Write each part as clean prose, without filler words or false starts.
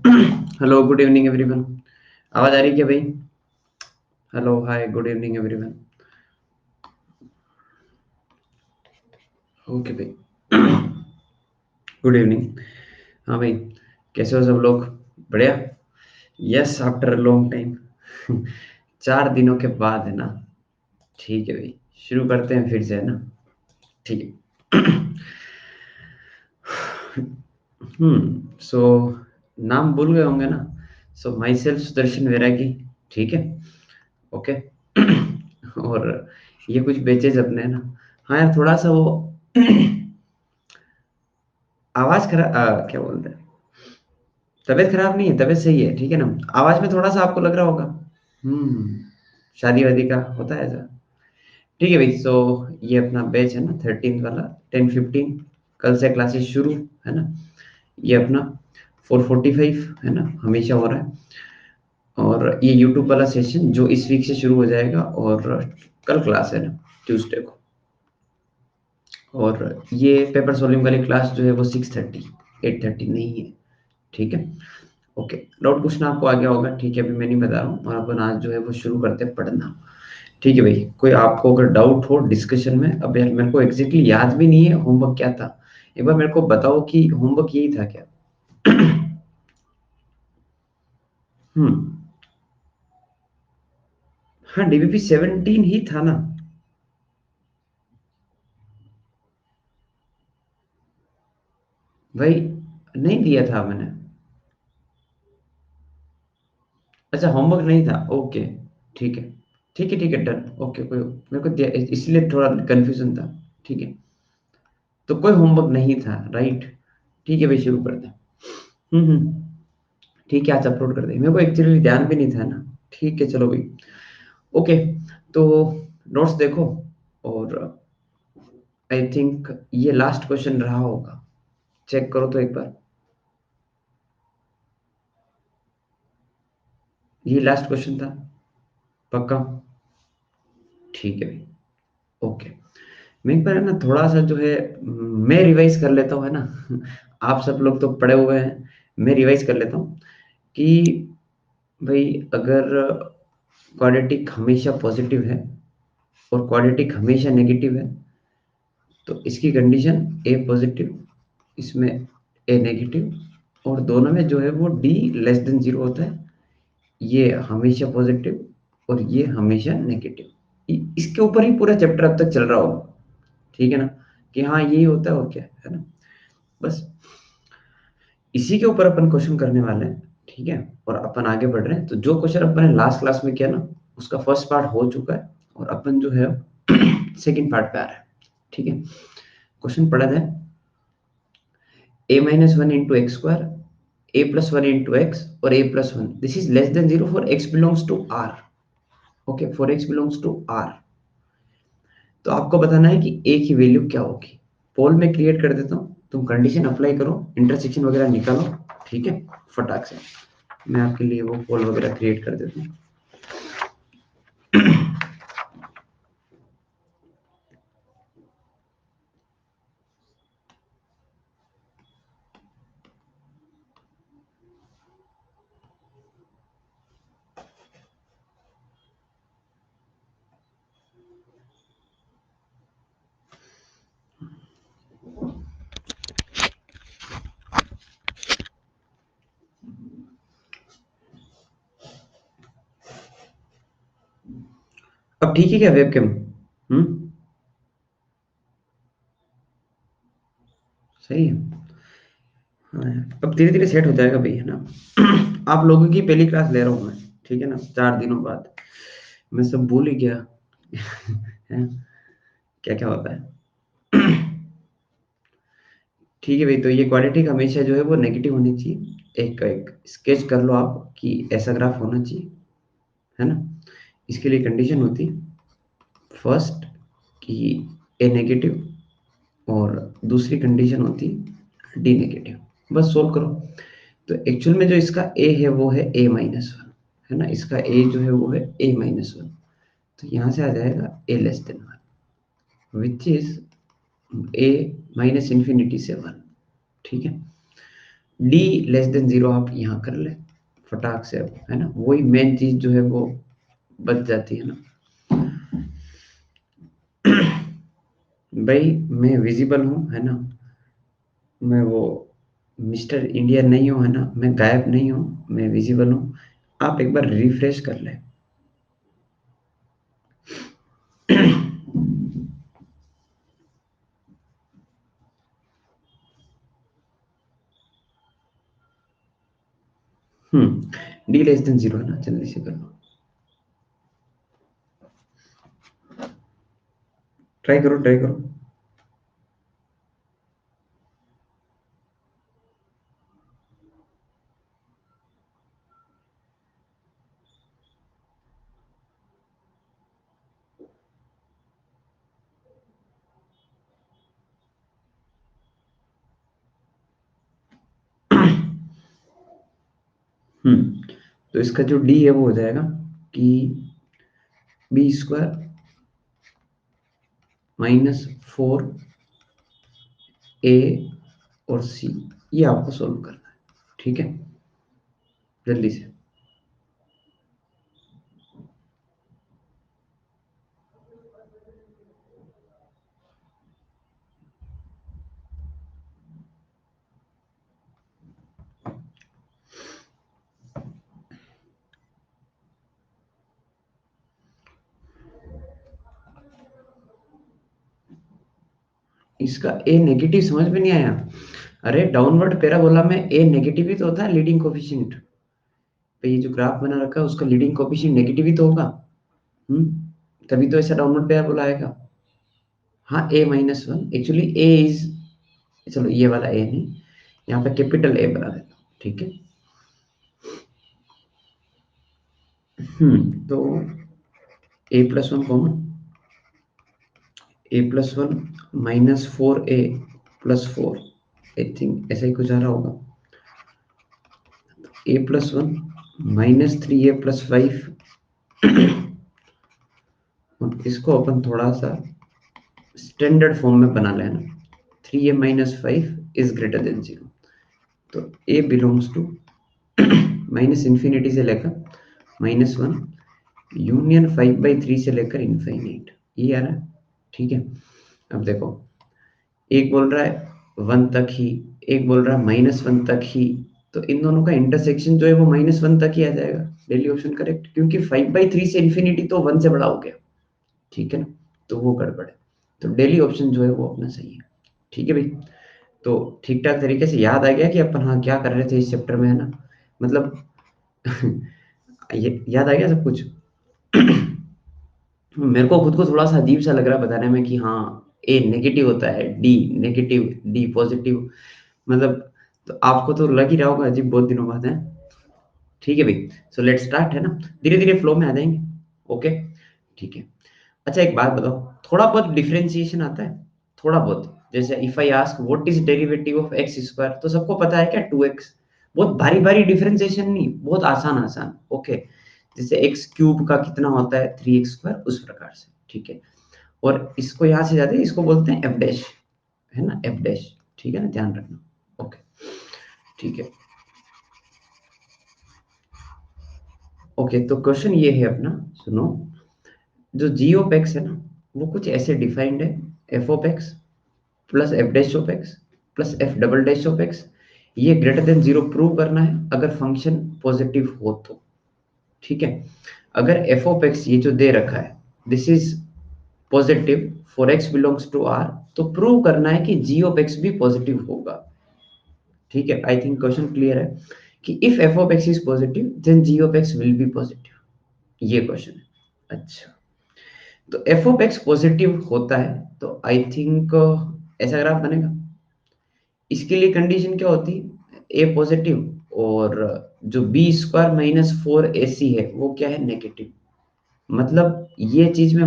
Hello good evening everyone. आवाज आ रही है क्या भाई? Hello hi good evening everyone. Okay भाई। Good evening. हाँ भाई, कैसे हो सब लोग? बढ़िया। Yes after a long time. 4 दिनों के बाद है ना। ठीक है भाई, शुरू करते हैं फिर से, है ना? ठीक है। सो नाम भूल गए होंगे ना? सो माई सेल्फ सुदर्शन वैरागी। ठीक है। ओके। और ये कुछ बेचेज अपने है ना। हाँ यार, थोड़ा सा वो आवाज क्या बोलते हैं, तबीयत खराब नहीं है, तबीयत सही है, ठीक है ना? आवाज में थोड़ा सा आपको लग रहा होगा। हम्म शादी वादी का होता है ऐसा। ठीक है भाई, सो ये अपना बैच है ना, 13 वाला, 10-15। कल से क्लासेस शुरू, है ना? ये अपना 4:45 है ना, हमेशा हो रहा है। और ये यूट्यूब वाला सेशन जो इस वीक से शुरू हो जाएगा, और कल क्लास है ना, ट्यूसडे को। और ये पेपर सोल्विंग वाली क्लास जो है वो 6:30, 8:30 नहीं है। ठीक है। ओके। डाउट पूछना आपको आ गया होगा, ठीक है? अभी मैं नहीं बता रहा हूँ, और अपन आज जो है वो शुरू करते हैं पढ़ना। ठीक है भाई, कोई आपको अगर डाउट हो डिस्कशन में, अब यार मेरे को एग्जैक्टली याद भी नहीं है होमवर्क क्या था। एक बार मेरे को बताओ कि होमवर्क यही था क्या? हम्म हाँ, डीबीपी 17 ही था ना? भाई नहीं दिया था मैंने। अच्छा, होमवर्क नहीं था, ओके। ठीक है, ठीक है, ठीक है, डन। ओके, कोई मेरे को इसलिए थोड़ा कंफ्यूजन था। ठीक है, तो कोई होमवर्क नहीं था, राइट? ठीक है भाई, शुरू करते हैं। हम्म। ठीक है, आज अपलोड कर देंगे, मेरे को एक्चुअली ध्यान भी नहीं था ना। ठीक है, चलो भाई। ओके। तो नोट्स देखो, और आई थिंक ये लास्ट क्वेश्चन रहा होगा। चेक करो तो एक बार। ये लास्ट क्वेश्चन था, पक्का? ठीक है भाई। ओके। मैं एक बार है ना थोड़ा सा जो है, मैं रिवाइज कर लेता हूँ, है ना? आप सब लोग तो पढ़े हुए हैं, मैं रिवाइज कर लेता हूँ कि भाई, अगर क्वाड्रेटिक हमेशा पॉजिटिव है और क्वाड्रेटिक हमेशा नेगेटिव है, तो इसकी कंडीशन ए पॉजिटिव, इसमें ए नेगेटिव, और दोनों में जो है वो डी लेस देन जीरो होता है। ये हमेशा पॉजिटिव और ये हमेशा नेगेटिव। इसके ऊपर ही पूरा चैप्टर अब तक चल रहा होगा। ठीक है ना? कि हाँ यही होता है और क्या है ना। बस इसी के ऊपर अपन क्वेश्चन करने वाले हैं। ठीक है, और अपन आगे बढ़ रहे हैं। तो जो क्वेश्चन अपन ने लास्ट क्लास में किया ना, उसका फर्स्ट पार्ट हो चुका है, और अपन जो है सेकंड पार्ट पे आ रहा है। ठीक है, क्वेश्चन पढ़ा जाए। a-1 into x² a+1 into x और a+1, this is less than 0 for x belongs to r. Okay, for x belongs to r। तो आपको बताना है कि a की वैल्यू क्या होगी। पोल में क्रिएट कर देता हूँ, तुम कंडीशन अप्लाई करो, इंटरसेक्शन वगैरह निकालो। ठीक है, फटाक से मैं आपके लिए वो पोल वगैरह क्रिएट कर देता हूँ। अब ठीक है क्या वेबकैम? हम्म सही है। हाँ, अब धीरे धीरे सेट हो जाएगा भाई, है ना? आप लोगों की पहली क्लास ले रहा हूँ मैं, ठीक है ना, 4 दिनों बाद। मैं सब भूल ही गया। है, क्या क्या होता है। ठीक है भाई, तो ये क्वाड्रेटिक हमेशा जो है वो नेगेटिव होनी चाहिए। एक एक स्केच कर लो आप कि ऐसा ग्राफ होना चाहिए, है ना? इसके लिए कंडीशन होती फर्स्ट कि ए नेगेटिव, और दूसरी कंडीशन होती डी नेगेटिव। बस सोल्व करो। तो एक्चुअल में जो इसका ए है वो है a-1, है ना? इसका ए जो है वो है a-1। तो यहाँ से आ जाएगा a<1, which is a minus infinity से 1। ठीक है, डी लेस देन जीरो आप यहाँ कर ले फटाक से, अब है ना, वही मेन चीज जो है वो बच जाती है ना। भाई मैं विजिबल हूँ, है ना, मैं वो मिस्टर इंडिया नहीं हूँ, है ना, मैं गायब नहीं हूँ, मैं विजिबल हूँ। आप एक बार रिफ्रेश कर ले। डी लेस देन जीरो है ना, जल्दी से कर लो, ट्राई करो ट्राई करो। तो इसका जो डी है वो हो जाएगा कि बी स्क्वायर -4 ए और सी, ये आपको सोल्व करना है, ठीक है, जल्दी से। इसका ए नेगेटिव समझ में नहीं आया? अरे डाउनवर्ड पैराबोला में ए नेगेटिव ही तो होता है, लीडिंग कोफिशिएंट। पे ये जो ग्राफ बना रखा है उसका लीडिंग कोफिशिएंट नेगेटिव ही तो होगा। तभी तो ऐसा डाउनवर्ड पैराबोला आएगा। हाँ, A-1 एक्चुअली ए इज, चलो ये वाला ए नहीं, यहाँ पे कैपिटल ए बना देता हूँ, ठीक है। तो A+1 common, A+1 -4A+4, I think ऐसा ही कुछ आ रहा होगा। A+1 -3A+5, इसको अपन थोड़ा सा स्टैंडर्ड फॉर्म में बना लेना। 3A-5 is greater than zero, तो A belongs to minus infinity से लेकर -1 यूनियन 5/3 से लेकर इनफाइनाइट, ये आ रहा है, ठीक है। अब देखो, एक बोल रहा है 1 तक ही, एक बोल रहा है -1 तक ही, तो इन दोनों का इंटरसेक्शन जो है वो -1 तक ही आ जाएगा। डेली ऑप्शन करेक्ट, क्योंकि 5/3 से इन्फिनिटी तो 1 से बड़ा हो गया, ठीक है ना, तो वो गड़बड़ है। तो डेली ऑप्शन जो है वो अपना सही है, ठीक है भाई। तो ठीक ठाक तरीके से याद आ गया कि अपन हाँ क्या कर रहे थे इस चैप्टर में, है ना, मतलब ये याद आ गया सब कुछ। मेरे को खुद को थोड़ा सा अजीब सा लग रहा है बताने में कि हाँ ए नेगेटिव होता है, डी नेगेटिव, डी पॉजिटिव, मतलब, तो आपको तो लग ही रहा होगा अजीब बहुत दिनों बाद है। ठीक है भाई, सो लेट स्टार्ट, है ना, धीरे धीरे फ्लो में आ जाएंगे। ओके, ठीक है। अच्छा एक बात बताओ, थोड़ा बहुत डिफरेंशिएशन आता है, थोड़ा बहुत, जैसे if I ask what is derivative of x square, तो सबको पता है क्या, 2x। बहुत भारी भारी डिफरेंशिएशन नहीं, बहुत आसान आसान, ओके। जैसे एक्स क्यूब का कितना होता है, 3x², उस प्रकार से, ठीक है। और इसको यहाँ से जाते हैं, इसको बोलते हैं एफ डैश, है ना, एफ डैश, ठीक है ना, ध्यान रखना। ओके, ठीक है। ओके, तो क्वेश्चन ये है अपना, सुनो, जो जी ऑफ एक्स है ना, वो कुछ ऐसे डिफाइंड है, F of x plus F dash of x plus F double dash of x, ये ग्रेटर देन जीरो प्रूव करना है अगर फंक्शन पॉजिटिव हो तो, ठीक है। अगर एफ ऑफ एक्स ये जो दे रखा है, this is positive for x belongs to R, तो प्रूव करना है कि जी ऑफ एक्स भी पॉजिटिव होगा, ठीक है। आई थिंक क्वेश्चन क्लियर है कि if f of x is positive then g of x will be positive, ये क्वेश्चन है। अच्छा, तो एफ ऑफ एक्स पॉजिटिव होता है तो आई थिंक ऐसा ग्राफ बनेगा। इसके लिए कंडीशन क्या होती है, ए पॉजिटिव, और जो B² - 4AC है वो क्या है, नेगेटिव। मतलब ये चीज मैं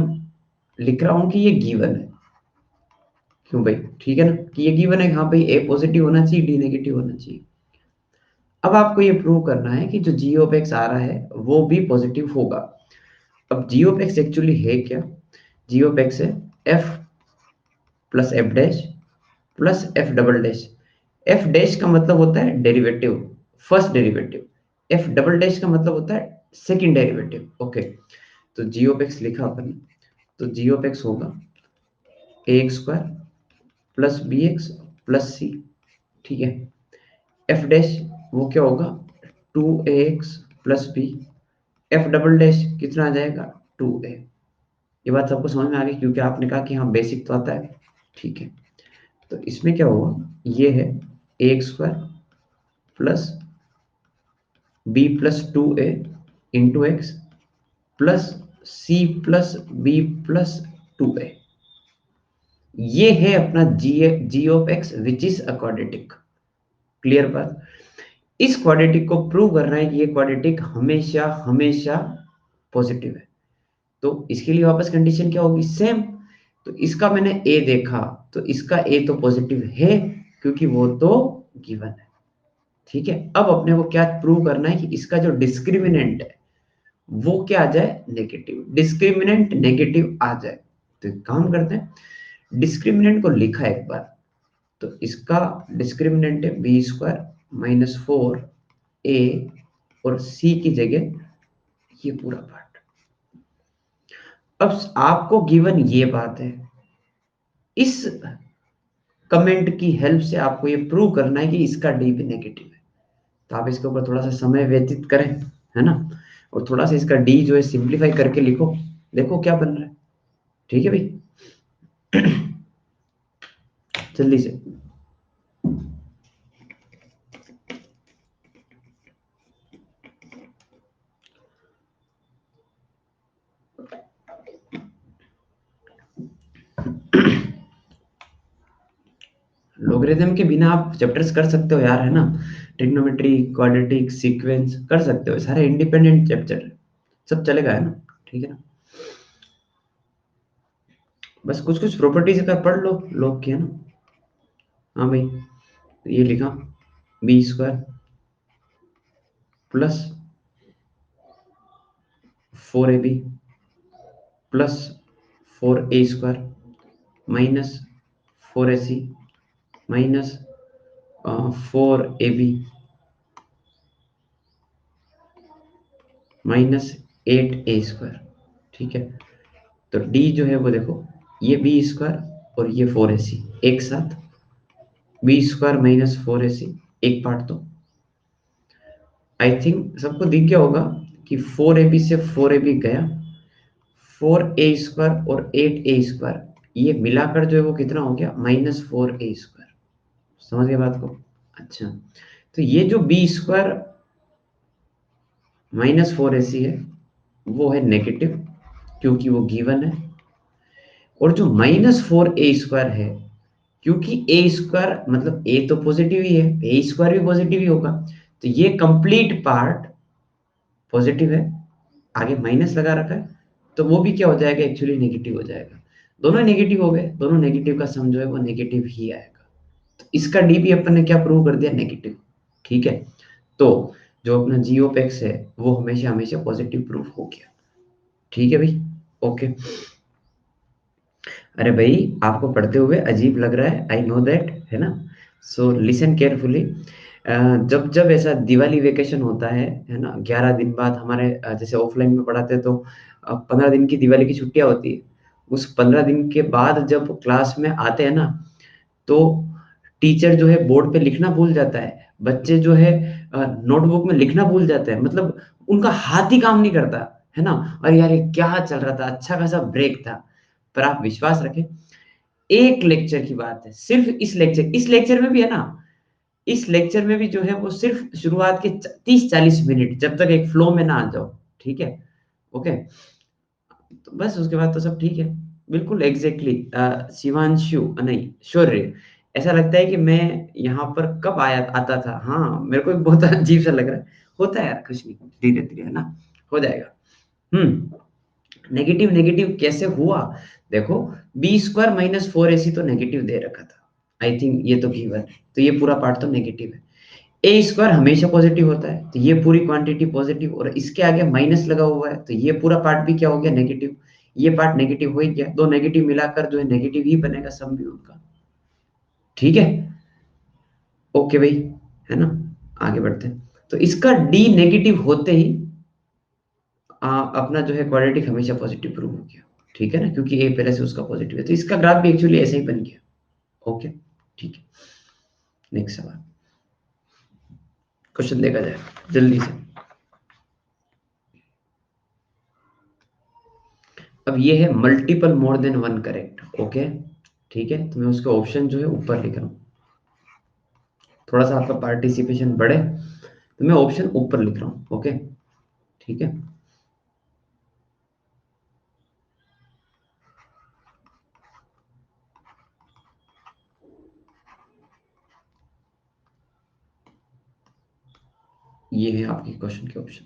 लिख रहा हूं कि ये गिवन है, क्यों भाई, ठीक है ना, कि ये गिवन है, हाँ भाई ए पॉजिटिव होना चाहिए, डी नेगेटिव होना चाहिए। अब आपको ये प्रूव करना है कि जो जी ऑफ एक्स आ रहा है वो भी पॉजिटिव होगा। अब जी ऑफ एक्स एक्चुअली है क्या, जी ऑफ एक्स है F plus F dash plus F double dash. F dash का मतलब होता है derivative, first derivative. F double dash का मतलब होता है सेकंड डेरिवेटिव। ओके, तो जी ऑफ एक्स लिखा अपन ने, तो जी ऑफ एक्स होगा a x square plus b x plus c. ठीक है, एफ डैश वो क्या होगा, two a x plus b. F double dash कितना आ जाएगा, टू ए। ये बात सबको समझ में आ गई, क्योंकि आपने कहा कि हाँ बेसिक तो आता है। ठीक है, तो इसमें क्या होगा, ये है a x square plus b plus two a into x plus c plus b plus two a. ये है अपना g of x which is a quadratic. Clear बात। इस क्वाड्रेटिक को प्रूव करना है कि ये क्वाड्रेटिक हमेशा हमेशा पॉजिटिव है। तो इसके लिए वापस कंडीशन क्या होगी, सेम। तो इसका मैंने ए देखा, तो इसका ए तो पॉजिटिव है क्योंकि वो तो गिवन है। ठीक है, अब अपने को क्या प्रूव करना है कि इसका जो डिस्क्रिमिनेंट है वो क्या आ जाए, नेगेटिव। डिस्क्रिमिनेंट नेगेटिव आ जाए तो एक काम करते हैं, डिस्क्रिमिनेंट को लिखा एक बार। तो इसका डिस्क्रिमिनेंट है बी स्क्वायर माइनस फोर ए और सी की जगह ये पूरा पार्ट। अब आपको गिवन ये बात है, इस कमेंट की हेल्प से आपको ये प्रूव करना है कि इसका डी भी नेगेटिव है। तो आप इसके ऊपर थोड़ा सा समय व्यतीत करें, है ना, और थोड़ा सा इसका डी जो है सिंप्लीफाई करके लिखो, देखो क्या बन रहा है। ठीक है भाई, जल्दी से। लोगरिथम के बिना आप चैप्टर्स कर सकते हो यार, है ना। ट्रिग्नोमेट्री, क्वाड्रेटिक, सीक्वेंस कर सकते हो, सारे इंडिपेंडेंट चैप्टर सब चलेगा, है ना। ठीक है ना, बस कुछ कुछ प्रॉपर्टीज का पढ़ लो लोग की, है ना। हाँ भाई, तो ये लिखा b square plus four a b plus four a square minus four a c minus four a b minus eight a square. ठीक है, तो डी जो है वो देखो, ये बी स्क्वायर और ये फोर ए सी एक साथ, B square minus four a सी एक पार्ट। तो आई थिंक सबको दिख गया होगा कि फोर ए बी से फोर ए बी गया, फोर ए स्क्वायर और एट ए स्क्वायर, ये मिलाकर जो है वो कितना हो गया, माइनस फोर ए स्क्वायर। समझ गए बात को। अच्छा, तो ये जो B square minus four a सी है वो है नेगेटिव क्योंकि वो गिवन है, और जो माइनस फोर ए स्क्वायर है, क्योंकि ए स्क्वायर मतलब ए तो पॉजिटिव ही है, ए स्क्वायर भी पॉजिटिव ही होगा, तो ये कंप्लीट पार्ट पॉजिटिव है, आगे माइनस लगा रखा है, तो वो भी क्या हो जाएगा, एक्चुअली नेगेटिव हो जाएगा। दोनों नेगेटिव हो गए, दोनों नेगेटिव का सम जो है वो नेगेटिव ही आएगा। तो इसका डी भी अपन ने क्या प्रूव कर दिया, नेगेटिव। ठीक है, तो जो अपना जी ऑफ एक्स है वो हमेशा हमेशा पॉजिटिव प्रूफ हो गया। ठीक है भाई, ओके। अरे भाई, आपको पढ़ते हुए अजीब लग रहा है, आई नो दैट, है ना। So listen carefully. जब जब ऐसा दिवाली वेकेशन होता है ना, 11 दिन बाद हमारे जैसे ऑफलाइन में पढ़ाते हैं तो 15 दिन की दिवाली की छुट्टियां होती है। उस 15 दिन के बाद जब क्लास में आते हैं ना, तो टीचर जो है बोर्ड पे लिखना भूल जाता है, बच्चे जो है नोटबुक में लिखना भूल जाते हैं, मतलब उनका हाथ ही काम नहीं करता, है ना। और यार ये क्या चल रहा था, अच्छा खासा ब्रेक था। पर आप विश्वास रखें, एक लेक्चर की बात है, सिर्फ इस लेक्चर में भी है ना, इस लेक्चर में भी जो है वो सिर्फ शुरुआत के 30-40 मिनट, जब तक एक फ्लो में ना आ जाओ। ठीक है, ओके। तो बस उसके बाद तो सब ठीक है, बिल्कुल एग्जैक्टली। शिवांशु नहीं, शौर्य, ऐसा लगता है कि मैं यहाँ पर कब आया आता था। हाँ, मेरे को भी बहुत अजीब सा लग रहा है, होता है यार, कुछ नहीं, धीरे धीरे, है ना, हो जाएगा। नेगेटिव नेगेटिव कैसे हुआ, देखो, B square minus four a सी तो नेगेटिव दे रखा था, आई थिंक ये तो गिवन है, तो ये पूरा पार्ट तो नेगेटिव है। ए स्क्वायर हमेशा पॉजिटिव होता है, तो ये पूरी क्वांटिटी पॉजिटिव, और इसके आगे माइनस लगा हुआ है, तो ये पूरा पार्ट भी क्या हो गया, नेगेटिव। ये पार्ट नेगेटिव हो ही गया, दो नेगेटिव मिलाकर जो है नेगेटिव ही बनेगा सम भी उनका। ठीक है, ओके भाई, है ना, आगे बढ़ते हैं। तो इसका डी नेगेटिव होते ही अपना जो है क्वाड्रेटिक हमेशा पॉजिटिव प्रूव हो गया, ठीक है ना, क्योंकि ए पहले से उसका पॉजिटिव है, तो इसका ग्राफ भी एक्चुअली ऐसे ही बन गया। ओके, ठीक है, नेक्स्ट सवाल, क्वेश्चन देखा जाए जल्दी से। अब ये है multiple more than one correct. Okay, ठीक है, तो मैं उसका ऑप्शन जो है ऊपर लिख रहा हूँ, थोड़ा सा आपका पार्टिसिपेशन बढ़े, तो मैं ऑप्शन ऊपर लिख रहा हूँ। ओके, ठीक है, ये है आपके क्वेश्चन के ऑप्शन,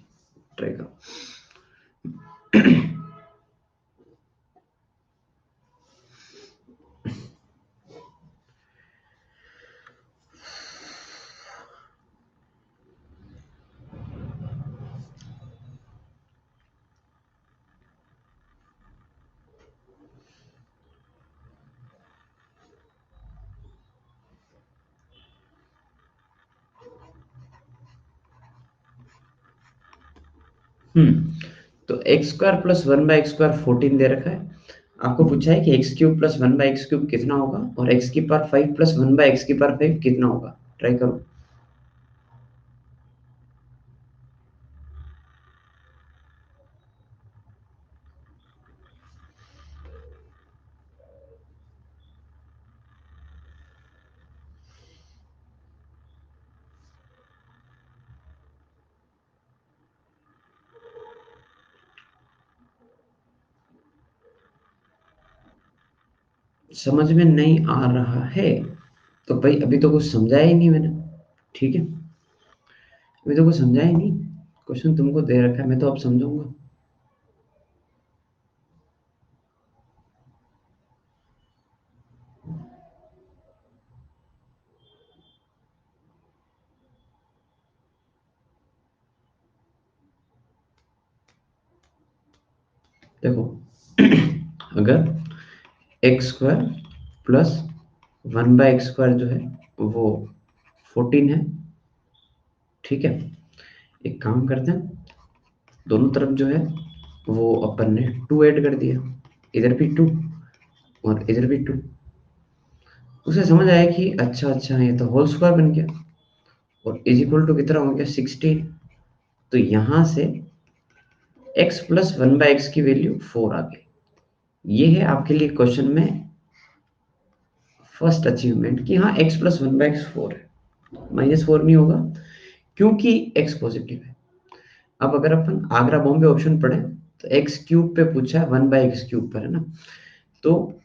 ट्राई करो। तो x square plus one by x square 14 दे रखा है। आपको पूछा है कि x cube plus one by x cube कितना होगा, और एक्स की power 5 plus one by x की पावर 5 कितना होगा, ट्राई करो। समझ में नहीं आ रहा है तो भाई अभी तो कुछ समझाया ही नहीं मैंने, ठीक है, अभी तो कुछ समझाया ही नहीं, क्वेश्चन तुमको दे रखा है, मैं तो अब समझाऊंगा। देखो, अगर x square plus one by x square जो है वो 14 है, ठीक है, एक काम करते हैं, दोनों तरफ जो है वो अपन ने 2 ऐड कर दिया, इधर भी 2 और इधर भी 2। उसे समझ आया कि अच्छा अच्छा ये तो होल स्क्वायर बन गया, और इज इक्वल टू कितना हो गया 16। तो यहाँ से x plus one by x की वैल्यू 4 आ गई। ये है आपके लिए क्वेश्चन में फर्स्ट अचीवमेंट कि हाँ x plus one by x 4 है, -4 नहीं होगा क्योंकि x पॉजिटिव है। अब अगर अपन आगरा बॉम्बे ऑप्शन पढ़े तो एक्स क्यूब पे पूछा है, वन बाई एक्स क्यूब पर, है ना, तो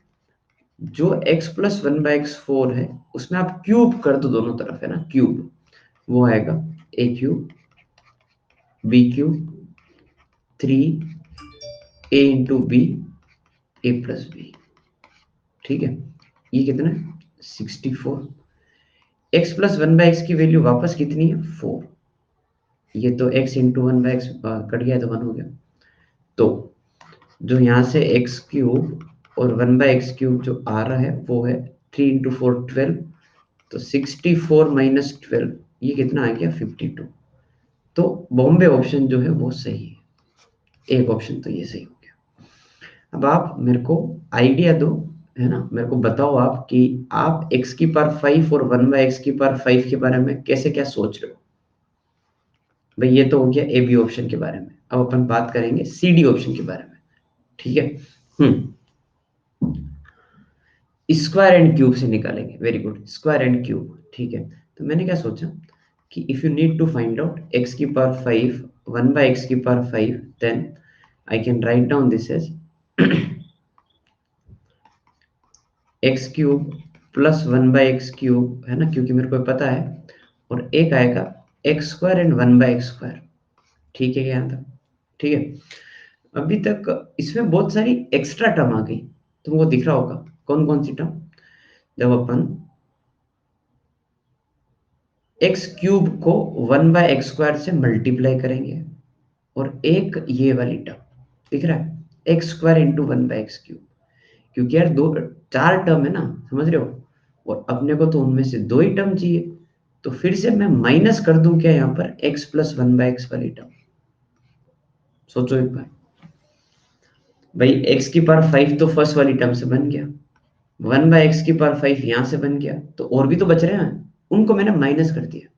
जो x plus one by x 4 है उसमें आप क्यूब कर दो दोनों तरफ, है ना, क्यूब, वो आएगा ए क्यूब बी क्यूब 3 ए इंटू बी ए प्लस बी, ठीक है, ये कितना है 64। X plus one by x की वैल्यू वापस कितनी है 4, ये तो x into one by x cut गया तो 1 हो गया। तो जो यहाँ से एक्स क्यूब और वन बाई एक्स क्यूब जो आ रहा है वो है 3 इंटू 4 12, तो 64 माइनस 12 ये कितना आ गया 52। तो बॉम्बे ऑप्शन जो है वो सही है, एक ऑप्शन तो ये सही हो गया। अब आप मेरे को आइडिया दो, है ना, मेरे को बताओ आप कि आप x की पावर 5 और वन बाई एक्स की पावर 5 के बारे में कैसे क्या सोच रहे हो। भाई ये तो हो गया ए बी ऑप्शन के बारे में, अब अपन बात करेंगे सी डी ऑप्शन के बारे में, ठीक है। स्क्वायर एंड क्यूब से निकालेंगे, very good, square and cube, ठीक है। तो मैंने क्या सोचा कि if you need to find out x की पावर 5 वन बाई एक्स की power 5, then I can write down this as x cube plus one by x cube, है ना, क्योंकि मेरे को पता है, और एक आएगा x square and one by x square, ठीक है यहाँ तक, ठीक है। अभी तक इसमें बहुत सारी एक्स्ट्रा टर्म आ गई, तुमको दिख रहा होगा कौन कौन सी टर्म, जब अपन एक्स क्यूब को वन बाय एक्स स्क्वायर से मल्टीप्लाई करेंगे, और एक ये वाली टर्म दिख रहा है x square into one by x cube, क्योंकि यार दो चार टर्म है ना, समझ रहे हो, और अपने को तो उनमें से दो ही टर्म चाहिए, तो फिर से मैं माइनस कर दूं क्या यहाँ पर x प्लस 1/x वाली टर्म? सोचो एक बार भाई, x की पावर 5 तो फर्स्ट वाली टर्म से बन गया, 1/x की पावर 5 यहां से बन गया, तो और भी तो बच रहे हैं, उनको मैंने माइनस कर दिया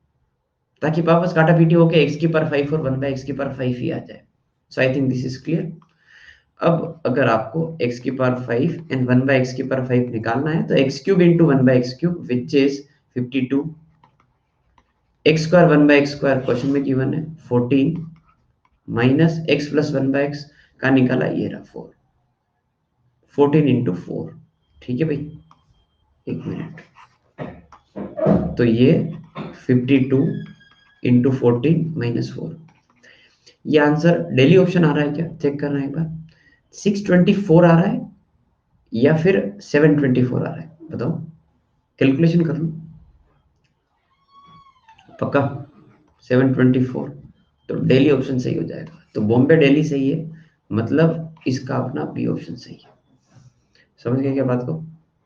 ताकि वापस काटा पीटी होके x की पावर 5 और 1/x की पावर 5 ही आ जाए। So I think this is clear. अब अगर आपको x की पावर 5 एंड 1/x की पावर 5 निकालना है तो x cube into 1/x cube which is 52, x square 1/x square question में गिवन है 14 माइनस x प्लस 1/x का निकाला ये रहा 4, 14 इंटू 4। ठीक है भाई, एक मिनट, तो ये 52 इंटू 14 माइनस 4, ये आंसर डेली ऑप्शन आ रहा है क्या, चेक करना है एक बार। 624 आ रहा है या फिर 724 आ रहा है, बताओ, कैलकुलेशन कर लो पक्का। 724, तो डेली ऑप्शन सही हो जाएगा, तो बॉम्बे डेली सही है, मतलब इसका अपना बी ऑप्शन सही है। समझ गए क्या बात को?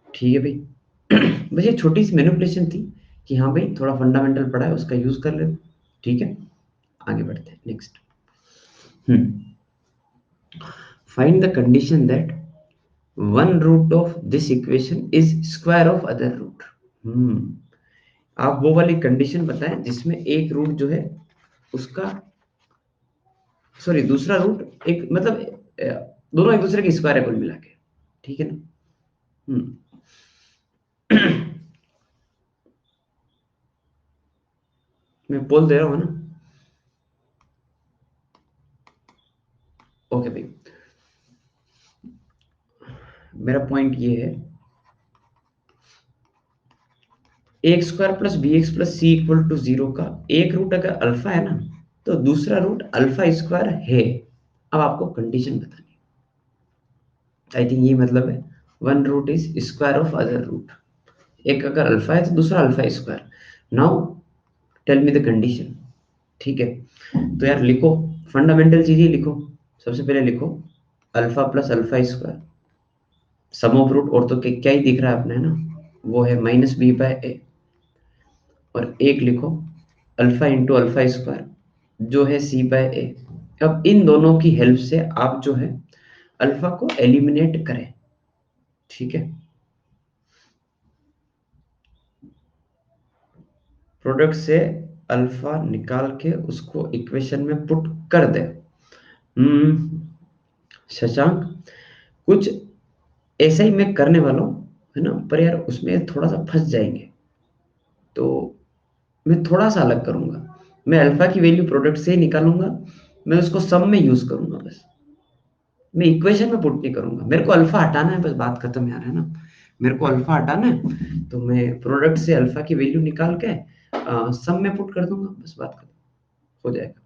ठीक है भाई। बस ये छोटी सी मैनिपुलेशन थी कि हाँ भाई थोड़ा फंडामेंटल पढ़ा है उसका यूज कर ले। ठीक है, आगे बढ़ते हैं next. Find the condition that one root of this equation is square of other root. आप वो वाली कंडीशन बताएं जिसमें एक रूट जो है उसका, सॉरी दूसरा रूट एक, मतलब दोनों एक दूसरे के स्क्वायर है कुल मिला के। ठीक है ना? हम्म। मैं बोल दे रहा हूँ ना। ओके भाई, मेरा पॉइंट ये है, x square plus b x plus c equal to 0 का एक रूट अगर अल्फा है ना, तो दूसरा रूट अल्फा स्क्वायर है। अब आपको कंडीशन बतानी, आई थिंक ये मतलब है one root is square of other root, एक अगर अल्फा है तो दूसरा alpha square. Now tell me the condition. ठीक है, तो यार लिखो, फंडामेंटल चीजें लिखो। सबसे पहले लिखो alpha plus alpha square sum of root, और तो क्या ही दिख रहा है अपने, है ना, वो है माइनस बी बाय ए, और एक लिखो अल्फा इंटू अल्फा स्क्वायर जो है सी बाय ए। अब इन दोनों की हेल्प से आप जो है अल्फा को एलिमिनेट करें। ठीक है, प्रोडक्ट से अल्फा निकाल के उसको इक्वेशन में पुट कर दे। हम्म, शशांक, कुछ ऐसा ही मैं करने वाला हूँ, है ना, पर यार उसमें थोड़ा सा फंस जाएंगे, तो मैं थोड़ा सा अलग करूंगा। मैं अल्फा की वैल्यू प्रोडक्ट से ही निकालूंगा, मैं उसको सम में यूज करूंगा बस, मैं इक्वेशन में पुट नहीं करूंगा। मेरे को अल्फा हटाना है, बस बात खत्म यार, है ना, मेरे को अल्फा हटाना है, तो मैं प्रोडक्ट से अल्फा की वैल्यू निकाल के सम में पुट कर दूंगा, बस बात खत्म हो जाएगा।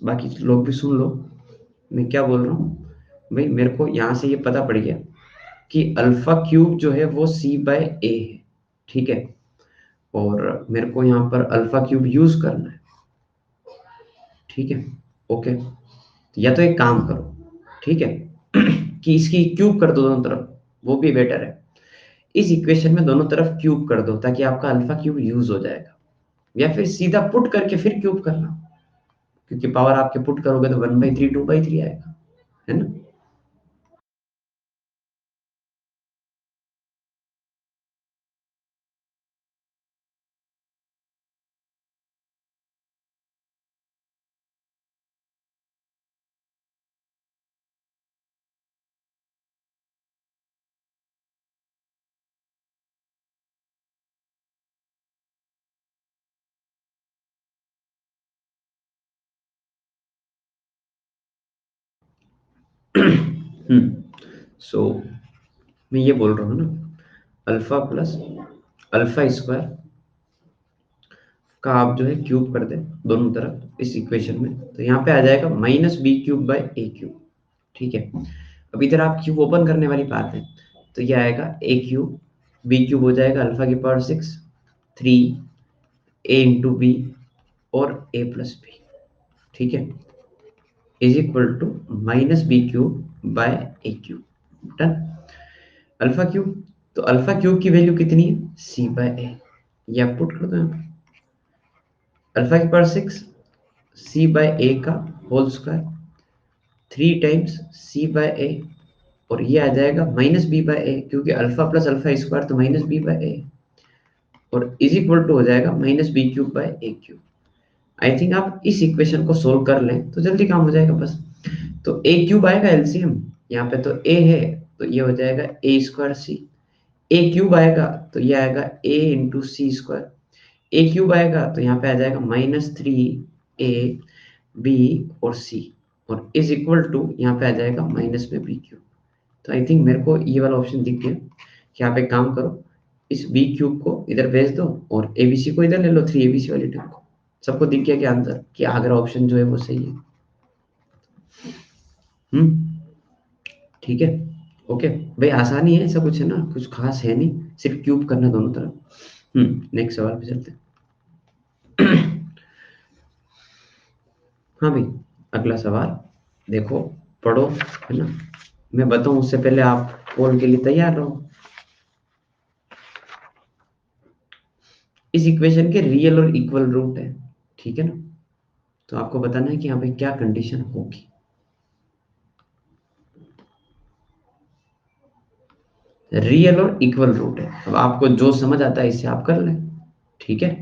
बाकी लोग भी सुन लो मैं क्या बोल रहा हूँ। भाई मेरे को यहाँ से ये पता पड़ गया कि अल्फा क्यूब जो है वो सी बाय ए है। ठीक है, और मेरे को यहाँ पर अल्फा क्यूब यूज करना है। ठीक है, ओके, या तो एक काम करो, ठीक है, कि इसकी क्यूब कर दो दोनों तरफ, वो भी बेटर है। इस इक्वेशन में दोनों तरफ क्यूब कर दो ताकि आपका अल्फा क्यूब यूज हो जाएगा, या फिर सीधा पुट करके फिर क्यूब करना, क्योंकि पावर आपके पुट करोगे तो 1/3 2/3 आएगा, है ना। सो मैं ये बोल रहा हूँ ना, अल्फा प्लस अल्फा स्क्वायर का आप जो है क्यूब कर दें दोनों तरफ इस इक्वेशन में, तो यहाँ पे आ जाएगा minus b cube by a cube. ठीक है, अब इधर आप क्यूब ओपन करने वाली बात है, तो ये आएगा ए क्यूब, बी क्यूब हो जाएगा अल्फा की पावर 6, 3 ए इंटू बी और ए प्लस बी। ठीक है, is equal to minus b cube by a cube. Done. Alpha cube, तो अल्फा क्यूब की वैल्यू कितनी है, सी बाय ए, ये आप पुट कर दो यहाँ पे। अल्फा की पावर 6 सी बाय ए का whole square 3 times c by a, और ये आ जाएगा माइनस बी बाय ए, क्योंकि अल्फा प्लस अल्फा स्क्वायर तो माइनस बी बाय ए, और इज इक्वल टू हो जाएगा minus b cube by a cube. I think आप इस इक्वेशन को सोल्व कर लें तो जल्दी काम हो जाएगा बस। तो ए क्यूब आएगा एलसीएम, यहाँ पे तो ए है तो ये हो जाएगा ए स्क्वायर सी, ए क्यूब आएगा तो ये आएगा ए इंटू सी स्क्वायर, ए क्यूब आएगा तो यहाँ पे आ जाएगा -3 ए बी और सी, और इज इक्वल टू यहाँ पे आ जाएगा माइनस में बी क्यूब। तो आई थिंक मेरे को ये वाला ऑप्शन दिख गया कि आप एक काम करो, इस बी क्यूब को इधर भेज दो और एबीसी को इधर ले लो, 3 एबीसी वाली टर्म को। सबको दिख गया कि आंसर, कि अगर ऑप्शन जो है वो सही है। ठीक है, ओके भाई, आसानी है, ऐसा कुछ है ना, कुछ खास है नहीं, सिर्फ क्यूब करना दोनों तरफ। नेक्स्ट सवाल पे चलते हैं। हाँ भाई, अगला सवाल देखो, पढ़ो, है ना, मैं बताऊं उससे पहले आप पोल के लिए तैयार रहो। इस इक्वेशन के रियल और इक्वल रूट है, ठीक है ना, तो आपको बताना है कि यहाँ पे क्या कंडीशन होगी। रियल और इक्वल रूट है, अब आपको जो समझ आता है इससे आप कर लें, ठीक है।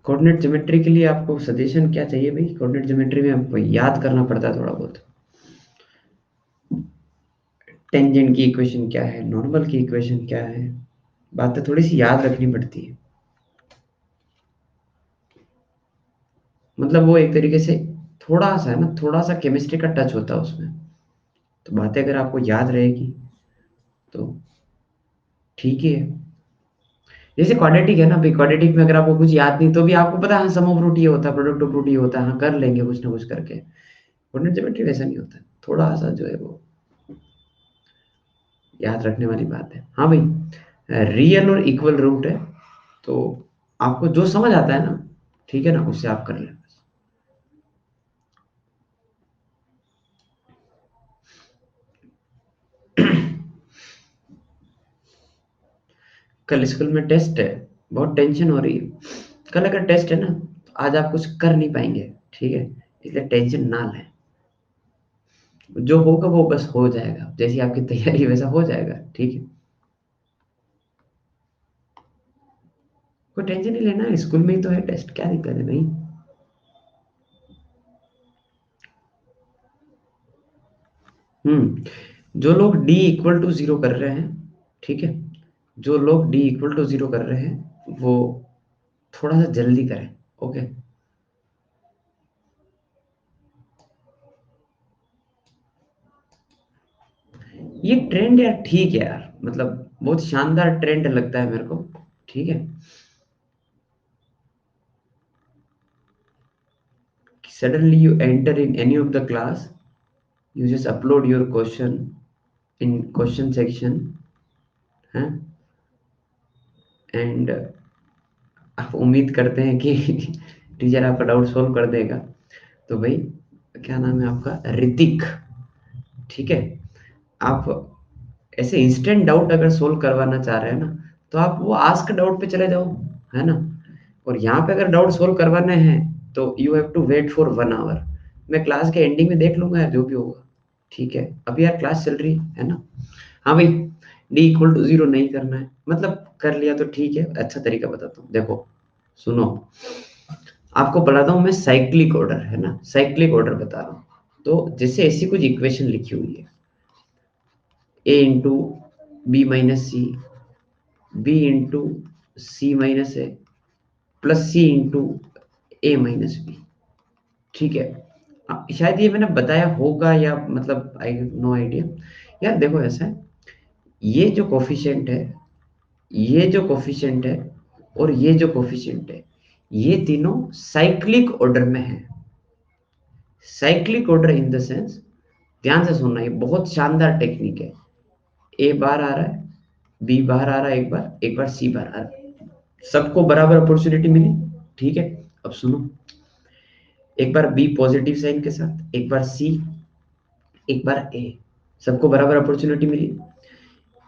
कोऑर्डिनेट ज्योमेट्री के लिए आपको सजेशन क्या चाहिए भाई? कोऑर्डिनेट ज्योमेट्री में आपको याद करना पड़ता है थोड़ा बहुत, टेंजेंट की इक्वेशन क्या है, नॉर्मल की इक्वेशन क्या है, बातें थोड़ी सी याद रखनी पड़ती है। मतलब वो एक तरीके से थोड़ा सा है ना, थोड़ा सा केमिस्ट्री का टच होता है उसमें, तो बातें अगर आपको याद रहेगी तो ठीक ही है। जैसे क्वाड्रेटिक है ना भाई, क्वाड्रेटिक में अगर आपको कुछ याद नहीं तो भी आपको पता है सम ऑफ रूट ये होता है, प्रोडक्ट ऑफ रूट ये होता है, हाँ कर लेंगे कुछ ना कुछ करके। कोऑर्डिनेट ज्योमेट्री वैसा नहीं होता है, थोड़ा सा जो है वो याद रखने वाली बात है। हाँ भाई, रियल और इक्वल रूट है, तो आपको जो समझ आता है ना, ठीक है ना, उससे आप कर लें। कल स्कूल में टेस्ट है, बहुत टेंशन हो रही है। कल अगर टेस्ट है ना तो आज आप कुछ कर नहीं पाएंगे, ठीक है, इसलिए टेंशन ना लें। जो होगा वो बस हो जाएगा, जैसी आपकी तैयारी वैसा हो जाएगा, ठीक है। कोई टेंशन नहीं लेना है, स्कूल में ही तो है टेस्ट, क्या दिक्कत है भाई। जो लोग d इक्वल टू जीरो कर रहे हैं, ठीक है, जो लोग d इक्वल टू जीरो कर रहे हैं वो थोड़ा सा जल्दी करें, ओके। ये ट्रेंड यार ठीक है यार, मतलब बहुत शानदार ट्रेंड लगता है मेरे को, ठीक है। Suddenly you enter in any of the class, you just upload your question in question section, हैं, एंड आप उम्मीद करते हैं कि टीचर आपका डाउट सोल्व कर देगा। तो भाई, क्या नाम है आपका, ऋतिक, ठीक है, आप ऐसे इंस्टेंट डाउट अगर सोल्व करवाना चाह रहे हैं ना, तो आप वो आस्क डाउट पे चले जाओ, है ना, और यहाँ पे अगर डाउट सोल्व करवाने हैं तो you have to wait for 1 hour. मैं क्लास के एंडिंग में देख लूंगा यार जो भी होगा, ठीक है, अभी यार क्लास चल रही है ना। हाँ भाई, डी इक्वल टू जीरो नहीं करना है, मतलब कर लिया तो ठीक है, अच्छा तरीका बताता हूँ, देखो सुनो, आपको बताता हूँ मैं, साइक्लिक ऑर्डर है ना, साइक्लिक ऑर्डर बता रहा हूँ। तो जैसे ऐसी कुछ इक्वेशन लिखी हुई है, ए इंटू बी माइनस सी, बी इंटू सी माइनस ए, प्लस सी इंटू ए माइनस बी, ठीक है। शायद ये मैंने बताया होगा, या मतलब आई नो आइडिया। यार देखो ऐसा है, ये जो कोफिशिएंट है, ये जो कोफिशिएंट है, और ये जो कोफिशिएंट है, ये तीनों साइक्लिक ऑर्डर में है। Cyclic order in the sense, ध्यान से सुनना, ये बहुत शानदार टेक्निक है। ए बार आ रहा है, बी बाहर आ रहा है, एक बार सी बाहर आ रहा है, सबको बराबर अपॉर्चुनिटी मिली। ठीक है, अब सुनो, एक बार बी पॉजिटिव साइन के साथ, एक बार सी, एक बार ए, सबको बराबर अपॉर्चुनिटी मिली।